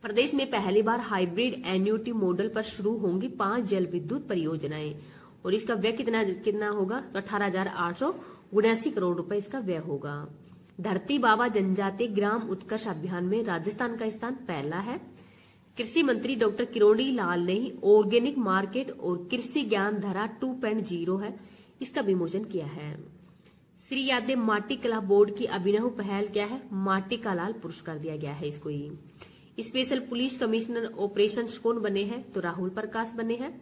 प्रदेश में पहली बार हाइब्रिड एन्युटी मॉडल पर शुरू होंगी 5 जल विद्युत परियोजनाएं और इसका व्यय कितना होगा? तो 18,879 करोड़ रुपए इसका व्यय होगा। धरती बाबा जनजातीय ग्राम उत्कर्ष अभियान में राजस्थान का स्थान पहला है। कृषि मंत्री डॉक्टर किरोड़ी लाल ने ही ऑर्गेनिक मार्केट और कृषि ज्ञान धारा 2.0 है इसका विमोचन किया है। श्री यादव माटी कला बोर्ड की अभिनव पहल क्या है? माटी का लाल पुरस्कार दिया गया है इसको ही। स्पेशल पुलिस कमिश्नर ऑपरेशंस कौन बने हैं? तो राहुल प्रकाश बने हैं।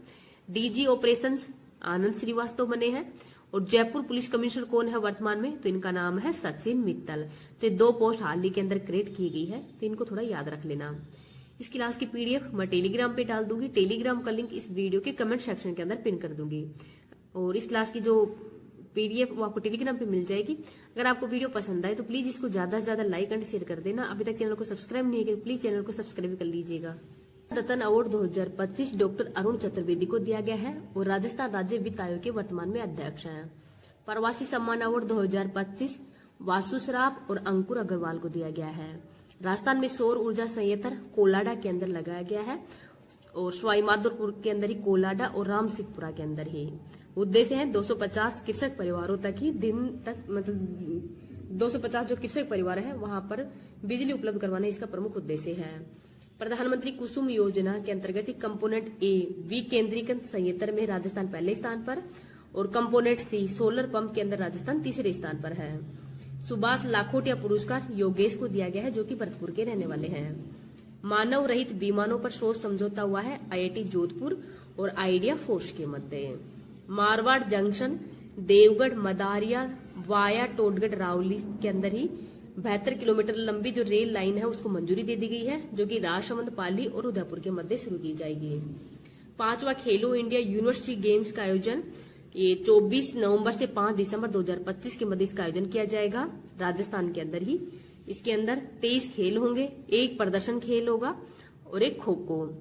DG ऑपरेशंस आनंद श्रीवास्तव बने हैं और जयपुर पुलिस कमिश्नर कौन है वर्तमान में? तो इनका नाम है सचिन मित्तल। तो 2 पोस्ट हाल ही के अंदर क्रिएट की गई है तो इनको थोड़ा याद रख लेना। इस क्लास की PDF मैं टेलीग्राम पे डाल दूंगी। टेलीग्राम का लिंक इस वीडियो के कमेंट सेक्शन के अंदर पिन कर दूंगी और इस क्लास की जो PDF वो आपको टेलीग्राम पे मिल जाएगी। अगर आपको वीडियो पसंद आए तो प्लीज इसको ज्यादा से ज्यादा लाइक एंड शेयर कर देना। अभी तक चैनल को सब्सक्राइब नहीं किया प्लीज चैनल को सब्सक्राइब कर लीजिएगा। रत्न अवार्ड 2025 डॉक्टर अरुण चतुर्वेदी को दिया गया है और राजस्थान राज्य वित्त आयोग के वर्तमान में अध्यक्ष हैं। प्रवासी सम्मान अवार्ड 2025 वासु सराफ और अंकुर अग्रवाल को दिया गया है। राजस्थान में सौर ऊर्जा संयंत्र कोलाडा के अंदर लगाया गया है और सवाई माधोपुर के अंदर ही कोलाडा और रामसिंहपुरा के अंदर ही। उद्देश्य है 250 कृषक परिवारों तक ही दिन तक मतलब 250 जो कृषक परिवार है वहां पर बिजली उपलब्ध करवाना इसका प्रमुख उद्देश्य है। प्रधानमंत्री कुसुम योजना के अंतर्गत कंपोनेंट A विकेंद्रीकृत संयंत्र में राजस्थान पहले स्थान पर और कंपोनेंट C सोलर पंप के अंदर राजस्थान तीसरे स्थान पर है। सुभाष लाखोटिया पुरस्कार योगेश को दिया गया है जो कि भरतपुर के रहने वाले हैं। मानव रहित विमानों पर शोध समझौता हुआ है IIT जोधपुर और आइडिया फोर्स के मध्य। मारवाड़ जंक्शन देवगढ़ मदारिया वाया टोटगढ़ रावली के अंदर ही 72 किलोमीटर लंबी जो रेल लाइन है उसको मंजूरी दे दी गई है जो कि राजसमंद पाली और उदयपुर के मध्य शुरू की जाएगी। 5वां खेलो इंडिया यूनिवर्सिटी गेम्स का आयोजन ये 24 नवंबर से 5 दिसंबर 2025 के मध्य इसका आयोजन किया जाएगा राजस्थान के अंदर ही। इसके अंदर 23 खेल होंगे, एक प्रदर्शन खेल होगा और एक खो खो।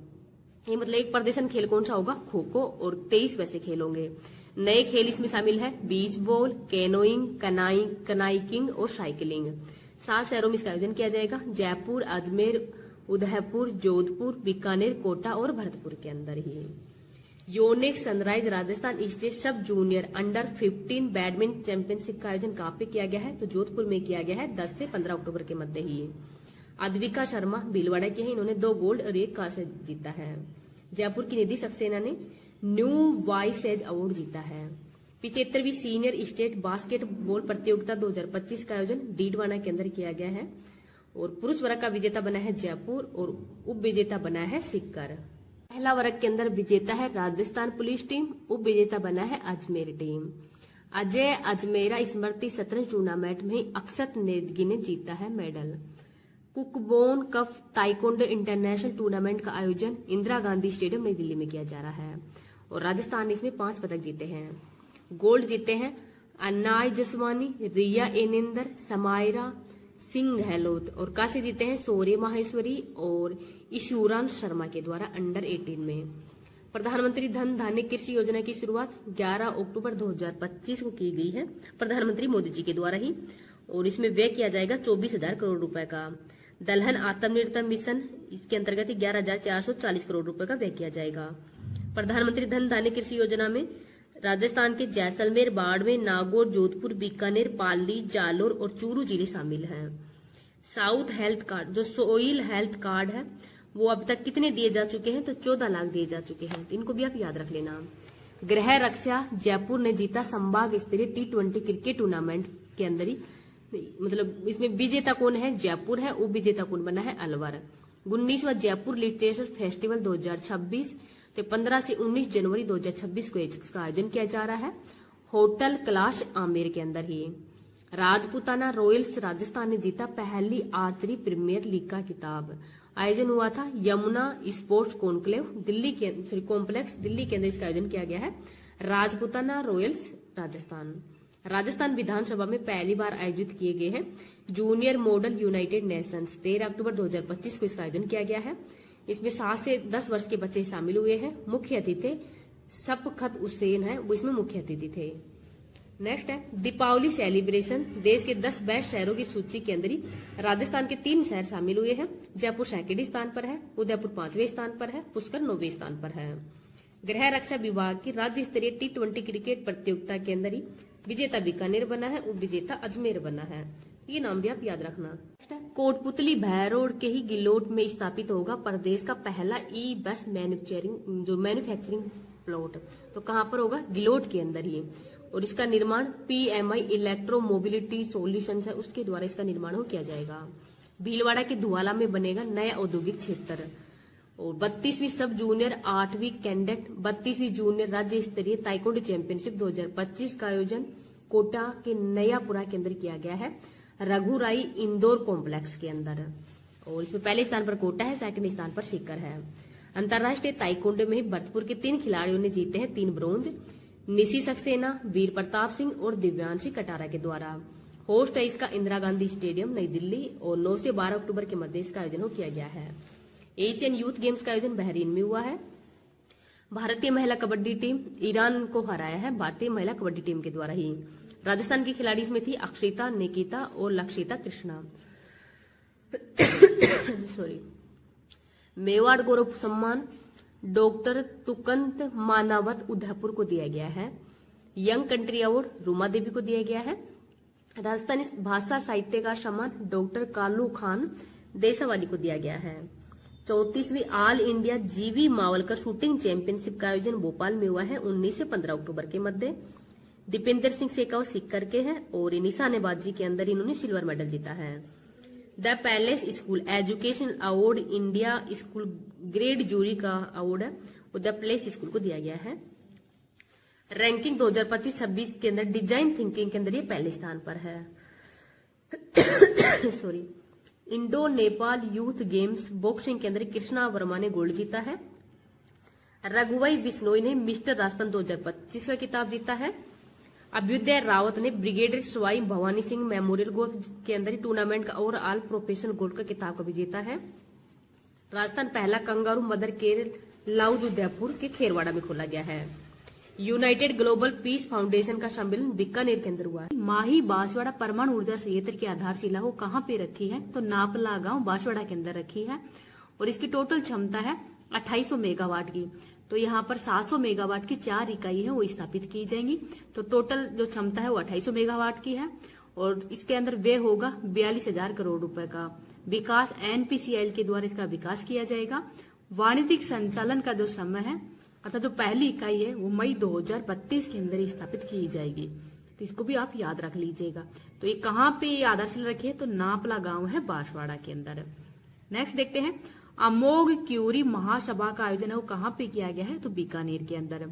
ये मतलब एक प्रदर्शन खेल कौन सा होगा? खो खो और 23 वैसे खेल होंगे। नए खेल इसमें शामिल है बीच बॉल, कैनोइंग, कनाइकिंग और साइकिलिंग। 7 शहरों में इसका आयोजन किया जाएगा। जयपुर, अजमेर, उदयपुर, जोधपुर, बीकानेर, कोटा और भरतपुर के अंदर ही। Yonex sunrise Rajasthan state sub junior under 15 badminton championship का आयोजन कहाँ पे किया गया है? तो जोधपुर में किया गया है 10 से 15 अक्टूबर के मध्य ही। अद्विका शर्मा भीलवाड़ा के हैं, इन्होंने 2 गोल्ड और 1 कांस्य जीता है। जयपुर की निधि सक्सेना ने न्यू वाइस एज अवार्ड जीता है। 75वीं सीनियर स्टेट बास्केटबॉल प्रतियोगिता 2025 का आयोजन डीडवाना के अंदर किया गया है और पुरुष वर्ग का विजेता बना है जयपुर और उप विजेता बना है सीकर। पहला वर्ग के अंदर विजेता है राजस्थान पुलिस टीम, उप विजेता बना है अजमेर टीम। अजय अजमेरा स्मृति शतरंज टूर्नामेंट में अक्षत नेगी ने जीता है medal. Kukkiwon cup taekwondo international tournament का आयोजन इंदिरा गांधी स्टेडियम नई दिल्ली में किया जा रहा है और राजस्थान ने इसमें 5 पदक जीते हैं। गोल्ड जीते हैं अन्नाय जसवानी, रिया एनेंदर, समायरा सिंह गहलोत और कांस्य जीते हैं सौर्य माहेश्वरी और ईशुरान शर्मा के द्वारा अंडर 18 में। प्रधानमंत्री धन धान्य कृषि योजना की शुरुआत 11 अक्टूबर 2025 को की गई है प्रधानमंत्री मोदी जी के द्वारा ही और इसमें व्यय किया जाएगा 24,000 करोड़ रुपए का। दलहन आत्मनिर्भर मिशन इसके अंतर्गत 11,440 करोड़ रुपए का व्यय किया जाएगा। प्रधानमंत्री धन धान्य कृषि योजना में राजस्थान के जैसलमेर, बाड़मेर, नागौर, जोधपुर, बीकानेर, पाली, जालोर और चूरू जिले शामिल हैं। साउथ हेल्थ कार्ड जो सोइल हेल्थ कार्ड है वो अब तक कितने दिए जा चुके हैं? तो 14 लाख दिए जा चुके हैं, तो इनको भी आप याद रख लेना। गृह रक्षा जयपुर ने जीता संभाग स्तरीय T20 क्रिकेट टूर्नामेंट के अंदर ही, मतलब इसमें विजेता कौन है? जयपुर है, उप विजेता कौन बना है? अलवर। 19वां जयपुर लिटरेचर फेस्टिवल 2026 तो 15 से 19 जनवरी 2026 को इसका आयोजन किया जा रहा है होटल कैलाश आमेर के अंदर ही। राजपूताना रॉयल्स राजस्थान ने जीता पहली आर्चरी प्रीमियर लीग का खिताब। आयोजन हुआ था यमुना स्पोर्ट्स कॉन्क्लेव दिल्ली के कॉम्प्लेक्स दिल्ली के अंदर इसका आयोजन किया गया है। राजपूताना रॉयल्स राजस्थान विधानसभा में पहली बार आयोजित किए गए हैं जूनियर मॉडल यूनाइटेड नेशंस 13 अक्टूबर 2025 को इसका आयोजन किया गया है। इसमें 7 से 10 वर्ष के बच्चे शामिल हुए हैं। मुख्य अतिथि सफखत हुसैन है, वो इसमें मुख्य अतिथि थे। नेक्स्ट है दीपावली सेलिब्रेशन। देश के 10 बेस्ट शहरों की सूची के अंदर ही राजस्थान के 3 शहर शामिल हुए हैं। जयपुर 2nd स्थान पर है, उदयपुर 5वें स्थान पर है, पुष्कर 9वें स्थान पर है। गृह रक्षा विभाग की राज्य स्तरीय T20 क्रिकेट प्रतियोगिता के अंदर ही विजेता बीकानेर बना है, उप विजेता अजमेर बना है। ये नाम भी आप याद रखना। कोटपुतली भैरोड के ही गिलोट में स्थापित होगा प्रदेश का पहला ई बस मैन्युफैक्चरिंग प्लॉट। तो कहां पर होगा? गिलोट के अंदर ही। और इसका निर्माण PMI इलेक्ट्रो मोबिलिटी सॉल्यूशंस है उसके द्वारा इसका निर्माण किया जाएगा। भीलवाड़ा के धुआला में बनेगा नया औद्योगिक क्षेत्र। और 32वीं सब जूनियर 8वीं कैंडेट 32वीं जूनियर राज्य स्तरीय ताइक्वांडो चैंपियनशिप 2025 का आयोजन कोटा के नयापुरा के अंदर किया गया है रघुराई इंदौर कॉम्प्लेक्स के अंदर। और इसमें पहले स्थान पर कोटा है, 2nd स्थान पर सीकर है। अंतर्राष्ट्रीय ताइक्वांडो में भरतपुर के 3 खिलाड़ियों ने जीते हैं 3 ब्रोंज। निशी सक्सेना, वीर प्रताप सिंह और दिव्यांशी कटारा के द्वारा। होस्ट है इसका इंदिरा गांधी स्टेडियम नई दिल्ली और 9 से 12 अक्टूबर के मध्य इसका आयोजन किया गया है। एशियन यूथ गेम्स का आयोजन बहरीन में हुआ है। भारतीय महिला कबड्डी टीम ईरान को हराया है भारतीय महिला कबड्डी टीम के द्वारा ही। राजस्थान की खिलाड़ी इसमें थी अक्षिता, निकिता और लक्षिता कृष्णा। मेवाड़ गौरव सम्मान डॉक्टर तुकंत मानावत उदयपुर को दिया गया है। Young country award Ruma Devi को दिया गया है। राजस्थानी भाषा साहित्य का सम्मान डॉक्टर कालू खान देसावाली को दिया गया है। 34वीं ऑल इंडिया जीवी मावलकर शूटिंग चैंपियनशिप का आयोजन भोपाल में हुआ है 19 से 15 अक्टूबर के मध्य। दीपेंद्र सिंह शेखावत सीकर के हैं और निशानेबाजी के अंदर इन्होंने सिल्वर मेडल जीता है। The palace school education award India school grade jury का अवार्ड है और द पैलेस स्कूल को दिया गया है। रैंकिंग 2025-26 के अंदर डिजाइन थिंकिंग के अंदर ये पहले स्थान पर है। Indo Nepal youth games boxing के अंदर कृष्णा वर्मा ने गोल्ड जीता है। रघुवई बिश्नोई ने मिस्टर राजस्थान 2025 का खिताब जीता है। अभ्युदय रावत ने brigadier Sawai Bhavani Singh memorial golf के अंदर टूर्नामेंट का ओवरऑल प्रोफेशनल गोल्ड का खिताब कभी जीता है। राजस्थान पहला कंगारू मदर केयर लाउज उदयपुर के खेरवाड़ा में खोला गया है। यूनाइटेड ग्लोबल पीस फाउंडेशन का सम्मेलन बीकानेर के अंदर हुआ है। माही बांसवाड़ा परमाणु ऊर्जा संयंत्र की आधारशिला को कहाँ पे रखी है? तो नापला गांव बांसवाड़ा के अंदर रखी है और इसकी टोटल क्षमता है 2800 मेगावाट की। तो यहाँ पर 700 मेगावाट की 4 इकाई है वो स्थापित की जाएंगी। तो टोटल जो क्षमता है वो 2800 मेगावाट की है और इसके अंदर व्यय होगा 42,000 करोड़ रुपए का। विकास एनपीसीआई के द्वारा इसका विकास किया जाएगा। वाणिज्यिक संचालन का जो समय है अर्थात जो पहली इकाई है वो मई 2032 के अंदर ही स्थापित की जाएगी। तो इसको भी आप याद रख लीजिएगा। तो ये कहाँ पे आधारशिला रखी है? तो नापला गांव है बांसवाड़ा के अंदर। नेक्स्ट देखते हैं, अमोघ क्यूरी महासभा का आयोजन है वो कहाँ पे किया गया है? तो बीकानेर के अंदर।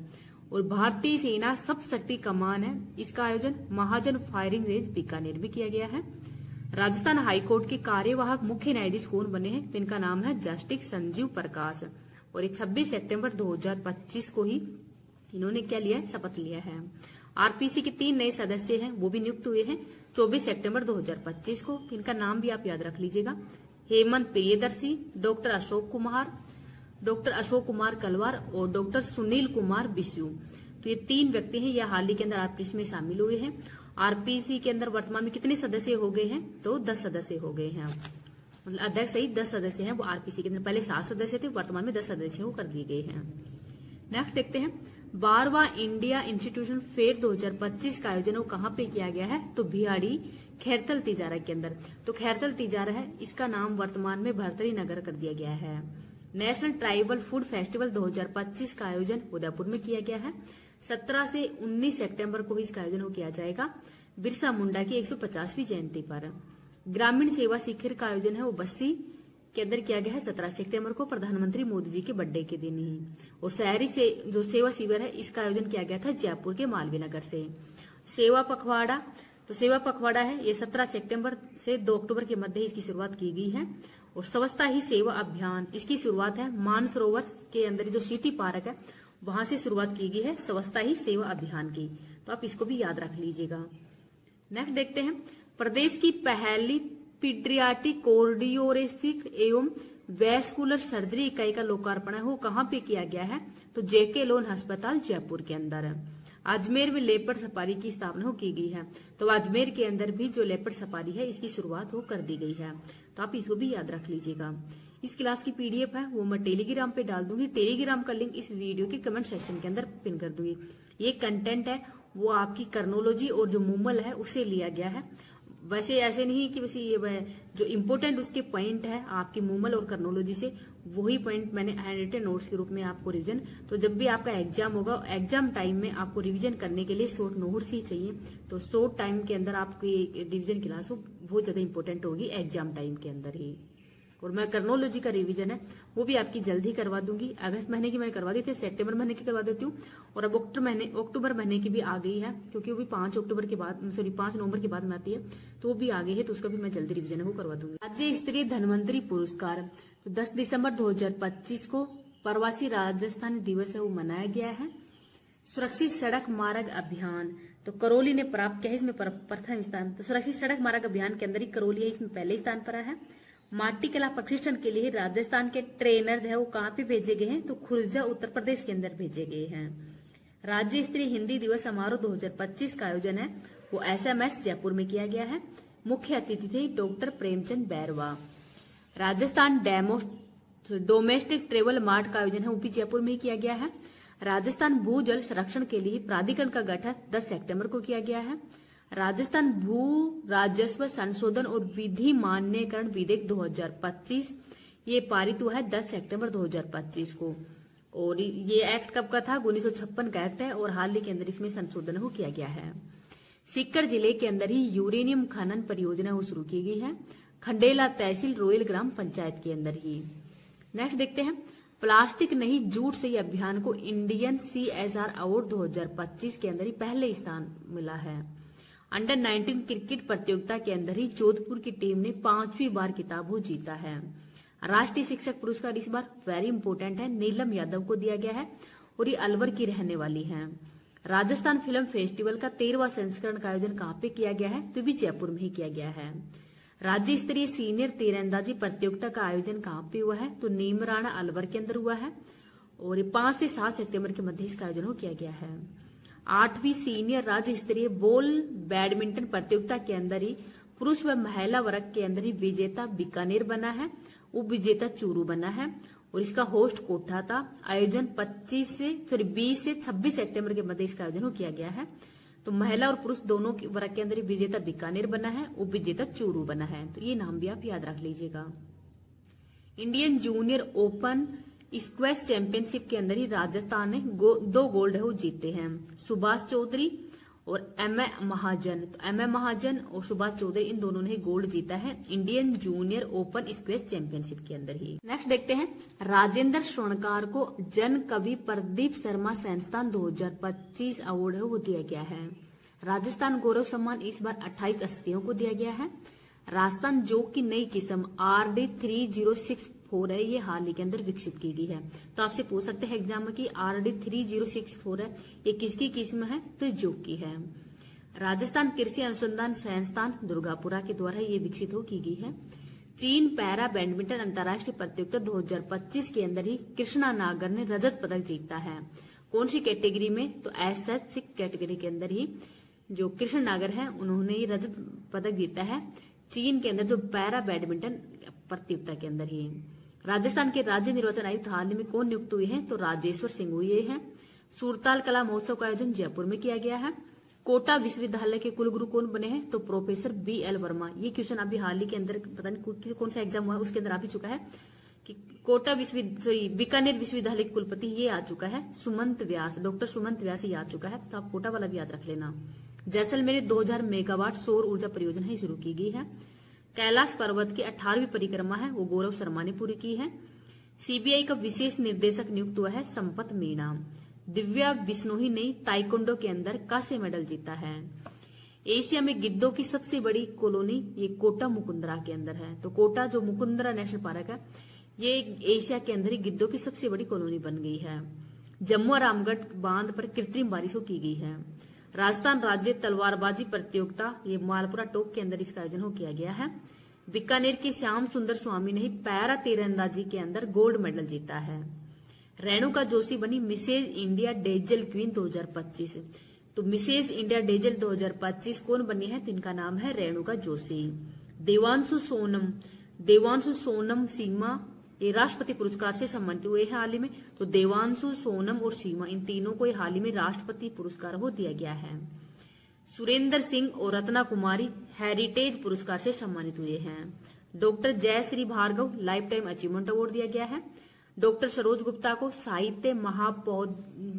और भारतीय सेना सब शक्ति कमान है, इसका आयोजन महाजन फायरिंग रेंज बीकानेर में किया गया है। राजस्थान हाईकोर्ट के कार्यवाहक मुख्य न्यायाधीश कौन बने हैं? तो इनका नाम है जस्टिस संजीव प्रकाश और ये 26 सितंबर 2025 को ही इन्होंने क्या लिया है? शपथ लिया है। आरपीसी के 3 नए सदस्य हैं वो भी नियुक्त हुए हैं 24 सितंबर 2025 को। इनका नाम भी आप याद रख लीजिएगा, हेमंत प्रियदर्शी, डॉक्टर अशोक कुमार कलवार और डॉक्टर सुनील कुमार बिस्यू। तो ये 3 व्यक्ति हैं, यह हाल ही के अंदर आरपीसी में शामिल हुए हैं। आरपीसी के अंदर वर्तमान में कितने सदस्य हो गए हैं? तो 10 सदस्य हो गए हैं। मतलब अध्यक्ष सहित 10 सदस्य हैं वो आरपीसी के अंदर। पहले 7 सदस्य थे, वर्तमान में 10 सदस्य वो कर दिए गए हैं। नेक्स्ट देखते हैं, 12वां इंडिया इंस्टीट्यूशन फेयर 2025 का आयोजन वो कहाँ पे किया गया है? तो भिवाड़ी खैरथल तिजारा के अंदर। तो खैरथल तिजारा है, इसका नाम वर्तमान में भरतरी नगर कर दिया गया है। नेशनल ट्राइबल फूड फेस्टिवल 2025 का आयोजन उदयपुर में किया गया है। 17 से 19 सितंबर को इसका आयोजन किया जाएगा बिरसा मुंडा की 150वीं जयंती पर। ग्रामीण सेवा शिखर का आयोजन है वो बस्सी के अंदर किया गया है 17 सितंबर को, प्रधानमंत्री मोदी जी के बर्थडे के दिन ही। और शहरी से जो सेवा शिविर है इसका आयोजन किया गया था जयपुर के मालवीय नगर से। सेवा पखवाड़ा, तो सेवा पखवाड़ा है ये 17 सितंबर से 2 अक्टूबर के मध्य इसकी शुरुआत की गई है। और स्वच्छता ही सेवा अभियान, इसकी शुरुआत है मानसरोवर के अंदर जो सिटी पार्क है वहां से शुरुआत की गई है स्वच्छता ही सेवा अभियान की। तो आप इसको भी याद रख लीजिएगा। नेक्स्ट देखते हैं, प्रदेश की पहली पीडियाट्रिक कोर्डियोरेसिक एवं वैस्कुलर सर्जरी इकाई का लोकार्पण है वो कहाँ पे किया गया है? तो जेके लोन अस्पताल जयपुर के अंदर। अजमेर में लेपर्ड सफारी की स्थापना हो की गई है। तो अजमेर के अंदर भी जो लेपर्ड सफारी है इसकी शुरुआत हो कर दी गई है। तो आप इसको भी याद रख लीजिएगा। इस क्लास की पीडीएफ है वो मैं टेलीग्राम पे डाल दूंगी। टेलीग्राम का लिंक इस वीडियो के कमेंट सेक्शन के अंदर पिन कर दूंगी। ये कंटेंट है वो आपकी कर्नोलॉजी और जो मूमल है उससे लिया गया है। वैसे ऐसे नहीं कि वैसे ये जो इम्पोर्टेंट उसके पॉइंट है आपकी मूमल और कर्नोलॉजी से वही पॉइंट मैंने हैंड रिटन नोट्स के रूप में आपको रिवीजन। तो जब भी आपका एग्जाम होगा एग्जाम टाइम में आपको रिवीजन करने के लिए शॉर्ट नोट्स ही चाहिए। तो शॉर्ट टाइम के अंदर आपकी रिवीजन क्लास हो बहुत ज्यादा इंपॉर्टेंट होगी एग्जाम टाइम के अंदर ही। और मैं कर्नोलॉजी का रिवीजन है वो भी आपकी जल्दी करवा दूंगी। अगस्त महीने की मैंने करवा दी थी, सितंबर महीने की करवा देती हूँ। और अब अक्टूबर महीने की भी आ गई है क्योंकि वो भी 5 नवंबर के बाद में आती है। तो वो भी आ गई है तो उसका भी मैं जल्दी रिवीजन है वो करवा दूंगी। राज्य स्तरीय धन्वंतरी पुरस्कार तो 10 दिसंबर 2025 को प्रवासी राजस्थानी दिवस है वो मनाया गया है। सुरक्षित सड़क मार्ग अभियान तो करौली ने प्राप्त किया है इसमें प्रथम स्थान। तो सुरक्षित सड़क मार्ग अभियान के अंदर ही करौली है इसमें पहले स्थान पर है। माटी कला प्रशिक्षण के लिए राजस्थान के ट्रेनर है वो कहाँ पे भेजे गए हैं? तो खुर्जा उत्तर प्रदेश के अंदर भेजे गए हैं। राज्य स्तरीय हिंदी दिवस समारोह 2025 का आयोजन है वो SMS जयपुर में किया गया है। मुख्य अतिथि थे doctor Premchand Bairwa. Rajasthan domestic travel mart का आयोजन है वो भी जयपुर में ही किया गया है। राजस्थान भूजल संरक्षण के लिए प्राधिकरण का गठन 10 सितंबर को किया गया है। राजस्थान भू राजस्व संशोधन और विधि मान्यकरण विधेयक 2025 ये पारित हुआ है 10 सितंबर 2025 को। और ये एक्ट कब का था? 1956 का एक्ट है और हाल ही के अंदर इसमें संशोधन हो किया गया है। सीकर जिले के अंदर ही यूरेनियम खनन परियोजना वो शुरू की गई है खंडेला तहसील रोयल ग्राम पंचायत के अंदर ही। नेक्स्ट देखते हैं, प्लास्टिक नहीं जूट से अभियान को इंडियन CSR अवार्ड 2025 के अंदर ही पहले स्थान मिला है। अंडर 19 क्रिकेट प्रतियोगिता के अंदर ही जोधपुर की टीम ने 5वीं बार खिताब वो जीता है। राष्ट्रीय शिक्षक पुरस्कार इस बार वेरी इंपोर्टेंट है नीलम यादव को दिया गया है और ये अलवर की रहने वाली हैं। राजस्थान फिल्म फेस्टिवल का 13वां संस्करण का आयोजन कहाँ पे किया गया है? तो भी जयपुर में ही किया गया है। राज्य स्तरीय सीनियर तीरंदाजी प्रतियोगिता का आयोजन कहाँ पे हुआ है? तो नीमराणा अलवर के अंदर हुआ है और ये 5 से 7 सितंबर के मध्य इसका आयोजन किया गया है। 8वीं सीनियर राज्य स्तरीय बॉल बैडमिंटन प्रतियोगिता के अंदर ही पुरुष व महिला वर्ग के अंदर ही विजेता बीकानेर बना है, उप विजेता चूरू बना है और इसका होस्ट कोटा था। आयोजन 20 से 26 सितंबर के मध्य इसका आयोजन किया गया है। तो महिला और पुरुष दोनों वर्ग के अंदर ही विजेता बीकानेर बना है, उप विजेता चूरू बना है। तो ये नाम भी आप याद रख लीजिएगा। Indian junior open squash championship के अंदर ही राजस्थान ने 2 गोल्ड है वो जीते हैं, सुभाष चौधरी और एम ए महाजन। तो एम ए महाजन और सुभाष चौधरी इन दोनों ने गोल्ड जीता है Indian junior open squash championship के अंदर ही। नेक्स्ट देखते हैं, राजेंद्र स्वर्णकार को जन कवि प्रदीप शर्मा संस्थान 2025 अवार्ड है वो दिया गया है। राजस्थान गौरव सम्मान इस बार 28 हस्तियों को दिया गया है। राजस्थान जो की नई किस्म RD 3064 है, ये हाल ही के अंदर विकसित की गई है। तो आपसे पूछ सकते हैं एग्जाम में कि RD 3064 है, ये किसकी किस्म है? तो जोक की है। राजस्थान कृषि अनुसंधान संस्थान दुर्गापुरा के द्वारा ये विकसित हो की गई है। चीन पैरा बैडमिंटन अंतर्राष्ट्रीय प्रतियोगिता 2025 के अंदर ही कृष्णा नागर ने रजत पदक जीता है। कौन सी कैटेगरी में? तो एस6 कैटेगरी के अंदर ही जो कृष्ण नागर है उन्होंने ही रजत पदक जीता है चीन के अंदर जो पैरा बैडमिंटन प्रतियोगिता के अंदर ही। राजस्थान के राज्य निर्वाचन आयुक्त हाल ही में कौन नियुक्त हुए हैं? तो राजेश्वर सिंह हुए हैं। सूरताल कला महोत्सव का आयोजन जयपुर में किया गया है। कोटा विश्वविद्यालय के कुलगुरु कौन बने हैं? तो प्रोफेसर BL वर्मा। ये क्वेश्चन अभी हाल ही के अंदर पता नहीं कौन सा एग्जाम हुआ है उसके अंदर आ भी चुका है कि कोटा बीकानेर विश्वविद्यालय के कुलपति ये आ चुका है सुमंत व्यास, डॉक्टर सुमंत व्यास ये आ चुका है। तो आप कोटा वाला भी याद रख लेना। जैसलमेर 2000 मेगावाट सौर ऊर्जा परियोजना ही शुरू की गई है। कैलाश पर्वत की 18वीं परिक्रमा है वो गौरव शर्मा ने पूरी की है। CBI का विशेष निर्देशक नियुक्त हुआ है संपत मीणा। दिव्या बिश्नोई ने ताइक्वांडो के अंदर कांस्य मेडल जीता है। एशिया में गिद्धों की सबसे बड़ी कॉलोनी ये कोटा मुकुंदरा के अंदर है। तो कोटा जो मुकुंदरा नेशनल पार्क है ये एशिया के अंदर ही गिद्धों की सबसे बड़ी कॉलोनी बन गई है। जम्मू और रामगढ़ बांध पर कृत्रिम बारिशों की गई है। राजस्थान राज्य तलवारबाजी प्रतियोगिता ये मालपुरा टोक के अंदर इसका आयोजन किया गया है। बीकानेर के श्याम सुंदर स्वामी ने ही पैरा तीरंदाजी के अंदर गोल्ड मेडल जीता है। रेणुका जोशी बनी मिसेज इंडिया डेजल क्वीन 2025। तो मिसेज इंडिया डेजल 2025 कौन बनी है? तो इनका नाम है रेणुका जोशी। देवांशु सोनम सीमा ये राष्ट्रपति पुरस्कार से सम्मानित हुए हैं हाल ही में। तो देवांशु, सोनम और सीमा इन तीनों को हाल ही में राष्ट्रपति पुरस्कार वो दिया गया है। सुरेंद्र सिंह और रत्ना कुमारी हेरिटेज पुरस्कार से सम्मानित हुए हैं। Doctor Jayshree Bhargava lifetime achievement award दिया गया है। डॉक्टर सरोज गुप्ता को साहित्य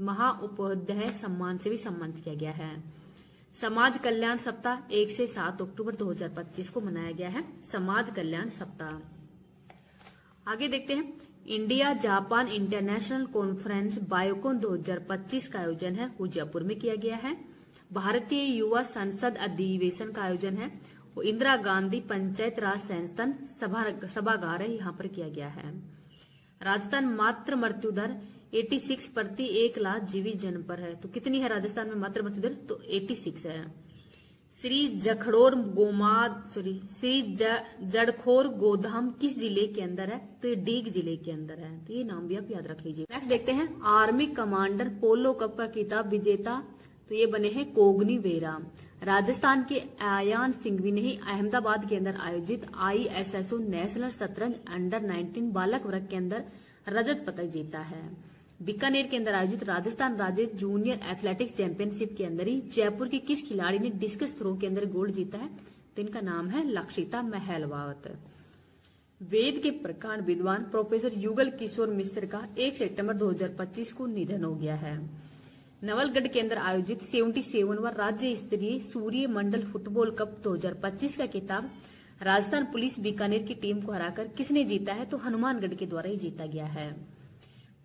महाउपाध्याय सम्मान से भी सम्मानित किया गया है। समाज कल्याण सप्ताह 1 से 7 अक्टूबर 2025 को मनाया गया है समाज कल्याण सप्ताह। आगे देखते हैं, India Japan international conference Biocon 2025 का आयोजन है वो जयपुर में किया गया है। भारतीय युवा संसद अधिवेशन का आयोजन है वो इंदिरा गांधी पंचायत राज संस्थान सभागार है यहाँ पर किया गया है। राजस्थान मातृ मृत्यु दर 86 प्रति 1 लाख जीवित जन पर है। तो कितनी है राजस्थान में मातृ मृत्यु दर? तो 86 है। श्री जड़खोर गोधाम किस जिले के अंदर है? तो ये डीग जिले के अंदर है। तो ये नाम भी आप याद रख लीजिए। नेक्स्ट देखते हैं, आर्मी कमांडर पोलो कप का खिताब विजेता तो ये बने हैं कोगनी वेरा। राजस्थान के आयान सिंघवी ने ही अहमदाबाद के अंदर आयोजित ISSO नेशनल शतरंज अंडर 19 बालक वर्ग के अंदर रजत पदक जीता है। बीकानेर के अंदर आयोजित राजस्थान राज्य जूनियर एथलेटिक्स चैंपियनशिप के अंदर ही जयपुर की किस खिलाड़ी ने डिस्कस थ्रो के अंदर गोल्ड जीता है? तो इनका नाम है लक्षिता महलवात। वेद के प्रकांड विद्वान प्रोफेसर युगल किशोर मिश्र का 1 सितंबर 2025 को निधन हो गया है। नवलगढ़ के अंदर आयोजित 77वां राज्य स्तरीय सूर्य मंडल फुटबॉल कप 2025 का खिताब राजस्थान पुलिस बीकानेर की टीम को हराकर किसने जीता है? तो हनुमानगढ़ के द्वारा ही जीता गया है।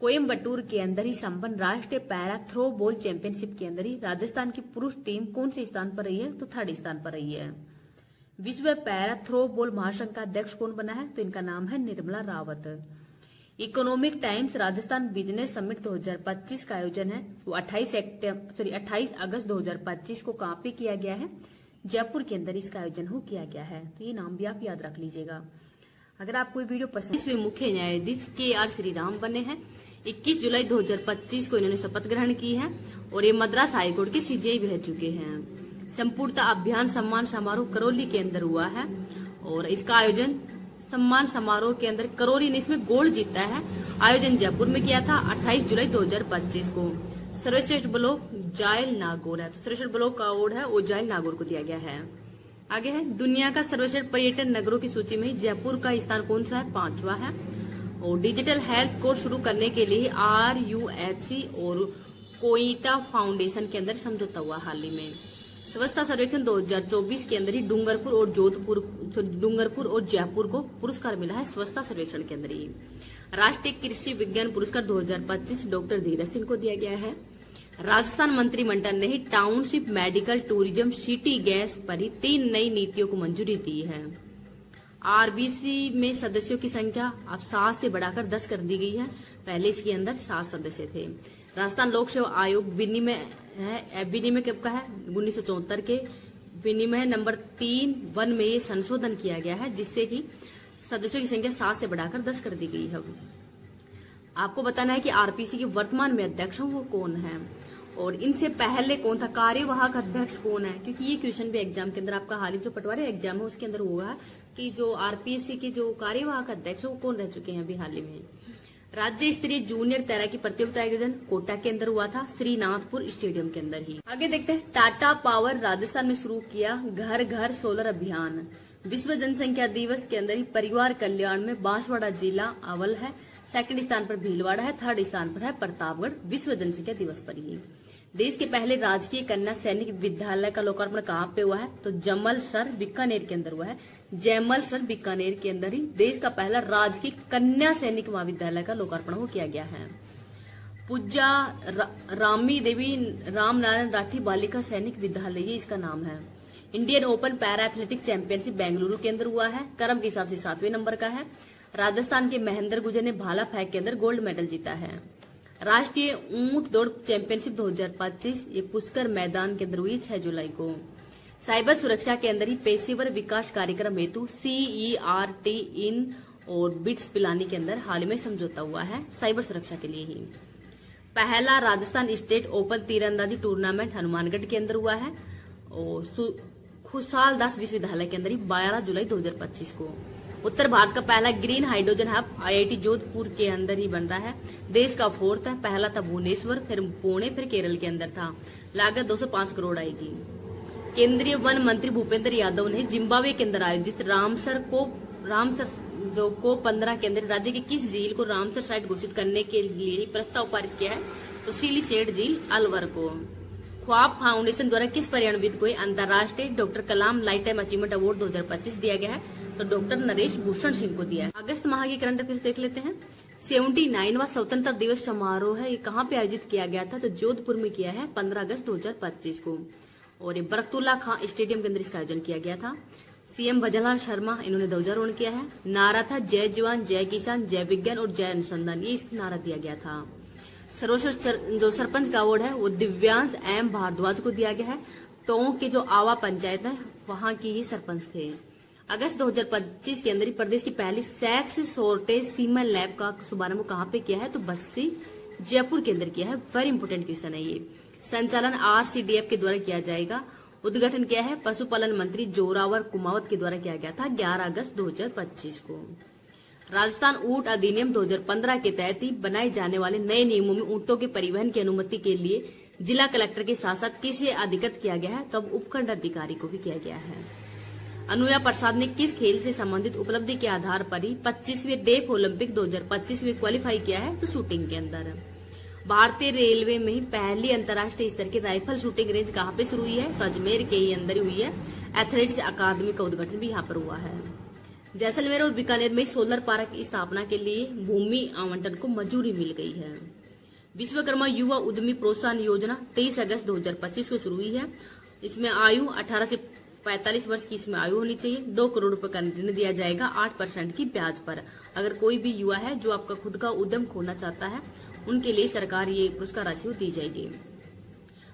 कोयम्बटूर के अंदर ही संपन्न राष्ट्रीय पैरा थ्रो बॉल चैंपियनशिप के अंदर ही राजस्थान की पुरुष टीम कौन से स्थान पर रही है? तो 3rd स्थान पर रही है। विश्व पैरा थ्रो बॉल महासंघ का अध्यक्ष कौन बना है? तो इनका नाम है Nirmala Rawat. Economic times Rajasthan business summit 2025 का आयोजन है वो 28 अगस्त 2025 को कहाँ पे किया गया है? जयपुर के अंदर इसका आयोजन किया गया है। तो ये नाम भी आप याद रख लीजिएगा। अगर आपको वीडियो पसंद, इसमें मुख्य न्यायाधीश KR श्रीराम बने हैं। 21 जुलाई 2025 को इन्होंने शपथ ग्रहण की है और ये मद्रास हाईकोर्ट के CJI रह चुके हैं। संपूर्णता अभियान सम्मान समारोह करौली के अंदर हुआ है और इसका आयोजन सम्मान समारोह के अंदर करौली ने इसमें गोल्ड जीता है। आयोजन जयपुर में किया था 28 जुलाई 2025 को। सर्वश्रेष्ठ ब्लॉक जायल नागौर है, तो सर्वश्रेष्ठ ब्लॉक का अवार्ड है वो जायल नागौर को दिया गया है। आगे है दुनिया का सर्वश्रेष्ठ पर्यटन नगरों की सूची में जयपुर का स्थान कौन सा है, 5वां है। और डिजिटल हेल्थ कोर्स शुरू करने के लिए RUHC और कोइटा फाउंडेशन के अंदर समझौता हुआ हाल ही में। स्वच्छता सर्वेक्षण 2024 के अंदर ही डूंगरपुर और जयपुर को पुरस्कार मिला है स्वच्छता सर्वेक्षण के अंदर ही। राष्ट्रीय कृषि विज्ञान पुरस्कार 2025 डॉक्टर धीरज सिंह को दिया गया है। राजस्थान मंत्रिमंडल ने ही township, medical, tourism, city gas पर ही 3 नई नीतियों को मंजूरी दी है। RBC में सदस्यों की संख्या अब 7 से बढ़ाकर 10 कर दी गई है, पहले इसके अंदर 7 सदस्य थे। राजस्थान लोक सेवा आयोग विनिमय कब का है, 1974 के विनिमय नंबर 3(1) में ये संशोधन किया गया है, जिससे कि सदस्यों की संख्या 7 से बढ़ाकर 10 कर दी गई है। आपको बताना है कि RPC के वर्तमान में अध्यक्ष वो कौन है और इनसे पहले कौन था, कार्यवाहक अध्यक्ष कौन है, क्योंकि ये क्वेश्चन भी एग्जाम के अंदर आपका हाल ही जो पटवारी एग्जाम है उसके अंदर होगा कि जो RPC के जो कार्यवाहक अध्यक्ष है वो कौन रह चुके हैं अभी हाल ही में। राज्य स्तरीय जूनियर तैराकी प्रतियोगिता आयोजन कोटा के अंदर हुआ था, श्रीनाथपुर स्टेडियम के अंदर ही। आगे देखते हैं, टाटा पावर राजस्थान में शुरू किया घर घर सोलर अभियान। विश्व जनसंख्या दिवस के अंदर ही परिवार कल्याण में बांसवाड़ा जिला अव्वल है, सेकंड स्थान पर भीलवाड़ा है, थर्ड स्थान पर है प्रतापगढ़। विश्व जनसंख्या दिवस पर ही देश के पहले राजकीय कन्या सैनिक विद्यालय का लोकार्पण कहाँ पे हुआ है, तो जमलसर बीकानेर के अंदर हुआ है। जैमलसर बीकानेर के अंदर ही देश का पहला राजकीय कन्या सैनिक महाविद्यालय का लोकार्पण हो किया गया है। पूजा रामी देवी रामनारायण राठी बालिका सैनिक विद्यालय ये इसका नाम है। Indian open para athletics championship Bengaluru के अंदर हुआ है, क्रम के हिसाब से 7वें नंबर का है। राजस्थान के महेंद्र गुर्जर ने भाला फेंक के अंदर गोल्ड मेडल जीता है। राष्ट्रीय ऊंट दौड़ चैंपियनशिप 2025 ये पुष्कर मैदान के अंदर हुई 6 जुलाई को। साइबर सुरक्षा के अंदर ही पेशेवर विकास कार्यक्रम हेतु CERT इन और बिट्स पिलानी के अंदर हाल में समझौता हुआ है साइबर सुरक्षा के लिए ही। पहला राजस्थान स्टेट ओपन तीरंदाजी टूर्नामेंट हनुमानगढ़ के अंदर हुआ है और खुशहाल दास विश्वविद्यालय के अंदर ही 12 जुलाई 2025 को। उत्तर भारत का पहला green hydrogen hub IIT Jodhpur के अंदर ही बन रहा है। देश का 4th है, पहला था भुवनेश्वर, फिर पुणे, फिर केरल के अंदर था। लागत 205 करोड़ आएगी। केंद्रीय वन मंत्री भूपेंद्र यादव ने जिम्बाब्वे के अंदर आयोजित रामसर को 15 के अंदर राज्य के किस झील को रामसर साइट घोषित करने के लिए प्रस्ताव पारित किया है, तो सिलीसेट झील अलवर को। ख्वाब फाउंडेशन द्वारा किस पर्यावरणविद को अंतर्राष्ट्रीय डॉक्टर कलाम लाइफ टाइम अचीवमेंट अवार्ड 2025 दिया गया है, तो डॉक्टर नरेश भूषण सिंह को दिया है। अगस्त माह की करंट अफेयर्स देख लेते हैं। 79वां स्वतंत्रता दिवस समारोह है, ये कहाँ पे आयोजित किया गया था, तो जोधपुर में किया है 15 अगस्त 2025 को। और ये बरकतुल्ला खां स्टेडियम के अंदर इसका आयोजन किया गया था। CM भजनलाल शर्मा इन्होंने ध्वजारोहण किया है। नारा था जय जवान, जय किसान, जय विज्ञान और जय अनुसंधान, ये इसका नारा दिया गया था। सर्वश्रेष्ठ जो सरपंच का अवार्ड है वो दिव्यांश M भारद्वाज को दिया गया है। टोंक के जो आवा पंचायत है वहां की ही सरपंच थे। अगस्त 2025 के अंदर ही प्रदेश की पहली सेक्स शॉर्टेज सीमन लैब का शुभारंभ कहाँ पे किया है, तो बस्सी जयपुर के अंदर किया है। वेरी इंपोर्टेंट क्वेश्चन है ये। संचालन RCDF के द्वारा किया जाएगा। उद्घाटन किया है पशुपालन मंत्री जोरावर कुमावत के द्वारा किया गया था 11 अगस्त 2025 को। राजस्थान ऊंट अधिनियम 2015 के तहत ही बनाए जाने वाले नए नियमों में ऊंटों के परिवहन की अनुमति के लिए जिला कलेक्टर के साथ साथ किसे अधिकृत किया गया है, तो अब उपखंड अधिकारी को भी किया गया है। अनुया प्रसाद ने किस खेल से संबंधित उपलब्धि के आधार पर ही 25वें डेफ ओलंपिक 2025 में क्वालिफाई किया है, तो शूटिंग के अंदर। भारतीय रेलवे में ही पहली अंतर्राष्ट्रीय स्तर की राइफल शूटिंग रेंज कहाँ पे शुरू हुई है, तो अजमेर के ही अंदर हुई है। एथलेटिक्स अकादमी का उद्घाटन भी यहाँ पर हुआ है। जैसलमेर और बीकानेर में सोलर पार्क की स्थापना के लिए भूमि आवंटन को मंजूरी मिल गई है। विश्वकर्मा युवा उद्यमी प्रोत्साहन योजना 23 अगस्त 2025 को शुरू हुई है। इसमें आयु 18 से 45 वर्ष की इसमें आयु होनी चाहिए। 2 करोड़ रुपए का ऋण दिया जाएगा 8% की ब्याज पर। अगर कोई भी युवा है जो आपका खुद का उद्यम खोलना चाहता है, उनके लिए सरकार ये पुरस्कार राशि दी जाएगी।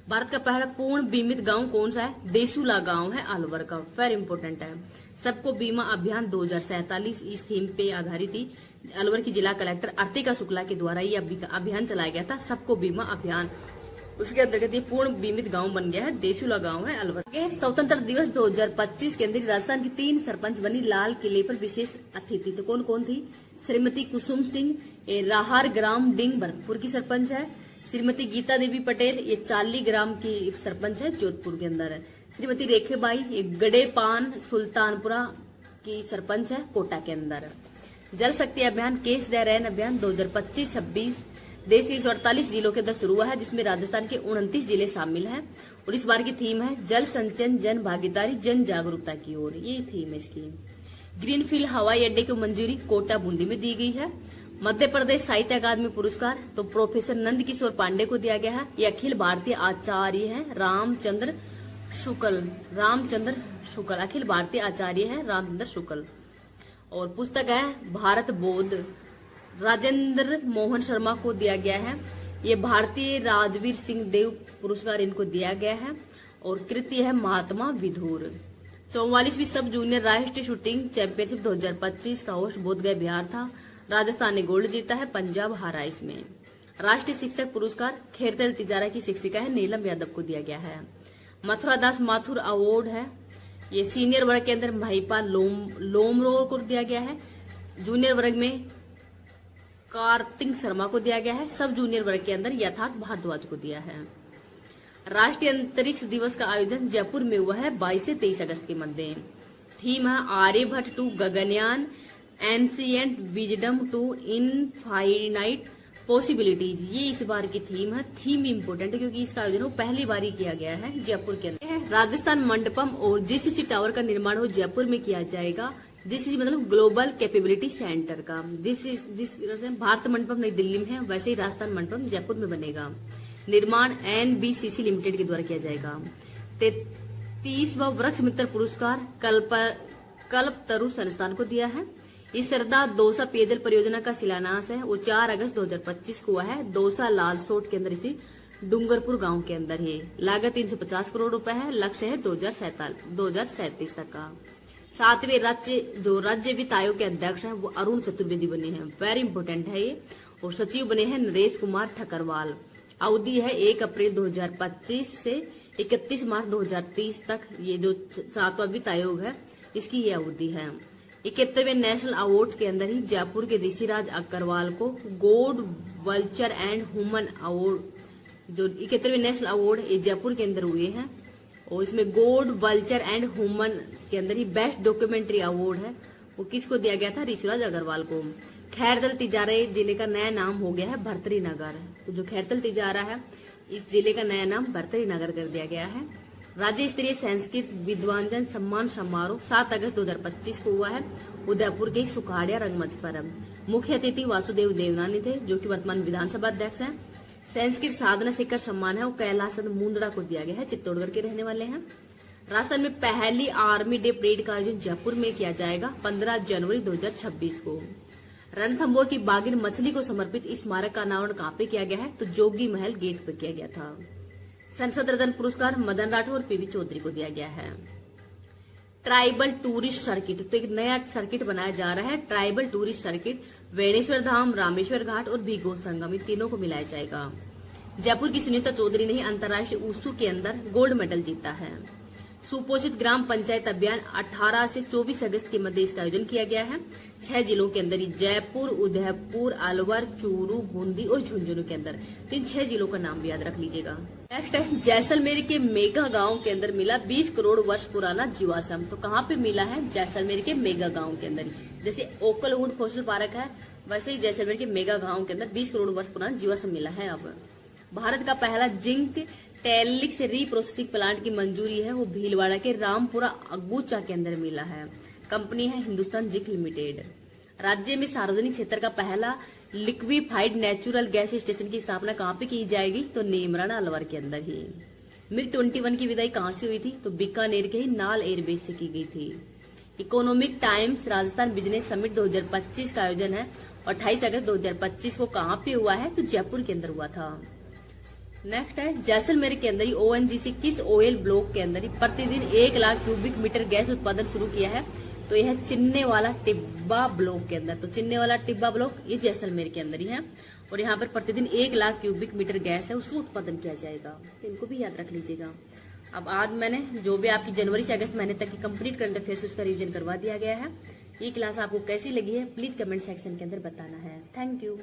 भारत का पहला पूर्ण बीमित गांव कौन सा है, देसुला गांव है अलवर का। वेरी इंपोर्टेंट है। सबको बीमा अभियान 2047 इस थीम पे आधारित थी। अलवर की जिला कलेक्टर अर्तिका शुक्ला के द्वारा ये अभियान चलाया गया था, सबको बीमा अभियान। उसके अंतर्गत ये पूर्ण बीमित गांव बन गया है। देशुला गांव है अलवर। स्वतंत्रता दिवस 2025 के अंदर राजस्थान की 3 सरपंच बनी लाल किले पर विशेष अतिथि। तो कौन कौन थी? श्रीमती कुसुम सिंह, ये राहर ग्राम डिंग भरतपुर की सरपंच है। श्रीमती गीता देवी पटेल, ये चाली ग्राम की सरपंच है, जोधपुर के अंदर है। श्रीमती रेखेबाई, ये गडेपान सुल्तानपुरा की सरपंच है, कोटा के अंदर। जल शक्ति अभियान केस द रैन अभियान 2025-26 देश के 48 जिलों के अंदर शुरू हुआ है, जिसमें राजस्थान के 29 जिले शामिल हैं। और इस बार की थीम है जल संचयन, जन भागीदारी, जन जागरूकता की ओर। ये थीम है इसकी। ग्रीनफील्ड हवाई अड्डे को मंजूरी कोटा बूंदी में दी गई है। मध्य प्रदेश साहित्य अकादमी पुरस्कार तो प्रोफेसर नंद किशोर पांडे को दिया गया है। ये अखिल भारतीय आचार्य है रामचंद्र शुक्ल, अखिल भारतीय आचार्य है रामचंद्र शुक्ल। और पुस्तक है भारत बोध, राजेंद्र मोहन शर्मा को दिया गया है। ये भारतीय राजवीर सिंह देव पुरस्कार इनको दिया गया है। और कृति है महात्मा विधुर। 44वीं सब जूनियर राष्ट्रीय शूटिंग चैंपियनशिप 2025 का होस्ट बोधगया बिहार था। राजस्थान ने गोल्ड जीता है, पंजाब हारा इसमें। राष्ट्रीय शिक्षक पुरस्कार खेरतल तिजारा की शिक्षिका है नीलम यादव को दिया गया है। मथुरा दास माथुर अवार्ड है, ये सीनियर वर्ग के अंदर महिपाल लोमरो को दिया गया है। जूनियर वर्ग में कार्तिक शर्मा को दिया गया है। सब जूनियर वर्ग के अंदर यथार्थ भारद्वाज को दिया है। राष्ट्रीय अंतरिक्ष दिवस का आयोजन जयपुर में हुआ है 22 से 23 अगस्त के मध्य। थीम है Aryabhata to Gaganyaan, ancient wisdom to infinite possibilities. ये इस बार की थीम है। थीम इम्पोर्टेंट है क्योंकि इसका आयोजन पहली बार ही किया गया है जयपुर के अंदर। राजस्थान मंडपम और जीसीसी टावर का निर्माण हो जयपुर में किया जाएगा। जीसीसी मतलब ग्लोबल कैपेबिलिटी सेंटर का। भारत मंडपम नई दिल्ली में है, वैसे ही राजस्थान मंडपम जयपुर में बनेगा। निर्माण एनबीसीसी लिमिटेड के द्वारा किया जाएगा। 33वां वृक्ष मित्र पुरस्कार कल्पतरु संस्थान को दिया है। इस सरदार दौसा पेयजल परियोजना का शिलान्यास है, वो 4 अगस्त 2025 को हुआ है। दौसा लालसोट के अंदर इसी डूंगरपुर गांव के अंदर है। लागत 350 करोड़ रुपए है। लक्ष्य है 2037 तक का। 7वें राज्य वित्त आयोग के अध्यक्ष हैं वो अरुण चतुर्वेदी बने हैं, वेरी इंपोर्टेंट है ये। और सचिव बने हैं नरेश कुमार ठकरवाल। अवधि है 1 अप्रैल 2025 से 31 मार्च 2030 तक। ये जो 7वां वित्त आयोग है इसकी ये अवधि है। 71वें नेशनल अवार्ड के अंदर ही जयपुर के ऋषिराज अग्रवाल को gold vulture and human award, जो 71वें नेशनल अवार्ड ये जयपुर के अंदर हुए हैं। और इसमें गोल्ड वल्चर एंड ह्यूमन के अंदर ही बेस्ट डॉक्यूमेंट्री अवार्ड है, वो किसको दिया गया था? ऋषिराज अग्रवाल को। खैरतल तिजारा जिले का नया नाम हो गया है भर्तरी नगर। तो जो खैरतल तिजारा है इस जिले का नया नाम भर्तरी नगर कर दिया गया है। राज्य स्तरीय संस्कृत विद्वांजन सम्मान समारोह 7 अगस्त 2025 को हुआ है उदयपुर के सुखाड़िया रंगमंच पर। मुख्य अतिथि वासुदेव देवनानी थे जो कि वर्तमान विधानसभा अध्यक्ष हैं। संस्कृत साधना शिखर सम्मान है वो कैलाश मुंदड़ा को दिया गया है, चित्तौड़गढ़ के रहने वाले हैं। राजस्थान में पहली आर्मी डे परेड का आयोजन जयपुर में किया जाएगा 15 जनवरी 2026 को। रणथंभौर की बागिन मछली को समर्पित इस स्मारक का अनावरण कहाँ पे किया गया है? तो जोगी महल गेट पर किया गया था। संसद रत्न पुरस्कार मदन राठौर और पीवी चौधरी को दिया गया है। ट्राइबल टूरिस्ट सर्किट, तो एक नया सर्किट बनाया जा रहा है ट्राइबल टूरिस्ट सर्किट। वेणेश्वर धाम, रामेश्वर घाट और भीगो संगम, इन तीनों को मिलाया जाएगा। जयपुर की सुनीता चौधरी ने ही अंतर्राष्ट्रीय ऊसू के अंदर गोल्ड मेडल जीता है। सुपोषित ग्राम पंचायत अभियान 18 से 24 अगस्त के मध्य इसका आयोजन किया गया है 6 जिलों के अंदर ही, जयपुर, उदयपुर, अलवर, चूरू, बूंदी और झुंझुनू के अंदर। तो इन 6 जिलों का नाम भी याद रख लीजिएगा। नेक्स्ट है जैसलमेर के मेगा गांव के अंदर मिला 20 करोड़ वर्ष पुराना जीवाश्म। तो कहाँ पे मिला है? जैसलमेर के मेगा गांव के अंदर। जैसे ओकलवुड फॉसिल पार्क है वैसे ही जैसलमेर के मेगा गांव के अंदर 20 करोड़ वर्ष पुराना जीवाश्म मिला है। अब भारत का पहला जिंक टेलिक्स रीप्रोसेसिंग प्लांट की मंजूरी है वो भीलवाड़ा के रामपुरा अगबूचा के अंदर मिला है। कंपनी है हिंदुस्तान जिंक लिमिटेड। राज्य में सार्वजनिक क्षेत्र का पहला लिक्विफाइड नेचुरल गैस स्टेशन की स्थापना कहाँ पे की जाएगी? तो नेमराना अलवर के अंदर ही। मिग-21 की विदाई कहाँ से हुई थी? तो बीकानेर के ही नाल एयरबेस से की गई थी। Economic times Rajasthan business summit 2025 का आयोजन है 28 अगस्त 2025 को कहाँ पे हुआ है? तो जयपुर के अंदर हुआ था। नेक्स्ट है जैसलमेर के अंदर ही ओएनजीसी किस ऑयल ब्लॉक के अंदर ही प्रतिदिन 1 लाख क्यूबिक मीटर गैस उत्पादन शुरू किया है? तो यह चिन्ने वाला टिब्बा ब्लॉक के अंदर। तो चिन्ने वाला टिब्बा ब्लॉक ये जैसलमेर के अंदर ही है। और यहाँ पर प्रतिदिन 1 लाख क्यूबिक मीटर गैस है उसका उत्पादन किया जाएगा, तो इनको भी याद रख लीजिएगा। अब आज मैंने जो भी आपकी जनवरी से अगस्त महीने तक की कंप्लीट करंट अफेयर्स उसका रिवीजन करवा दिया गया है। ये क्लास आपको कैसी लगी है प्लीज कमेंट सेक्शन के अंदर बताना है। Thank you.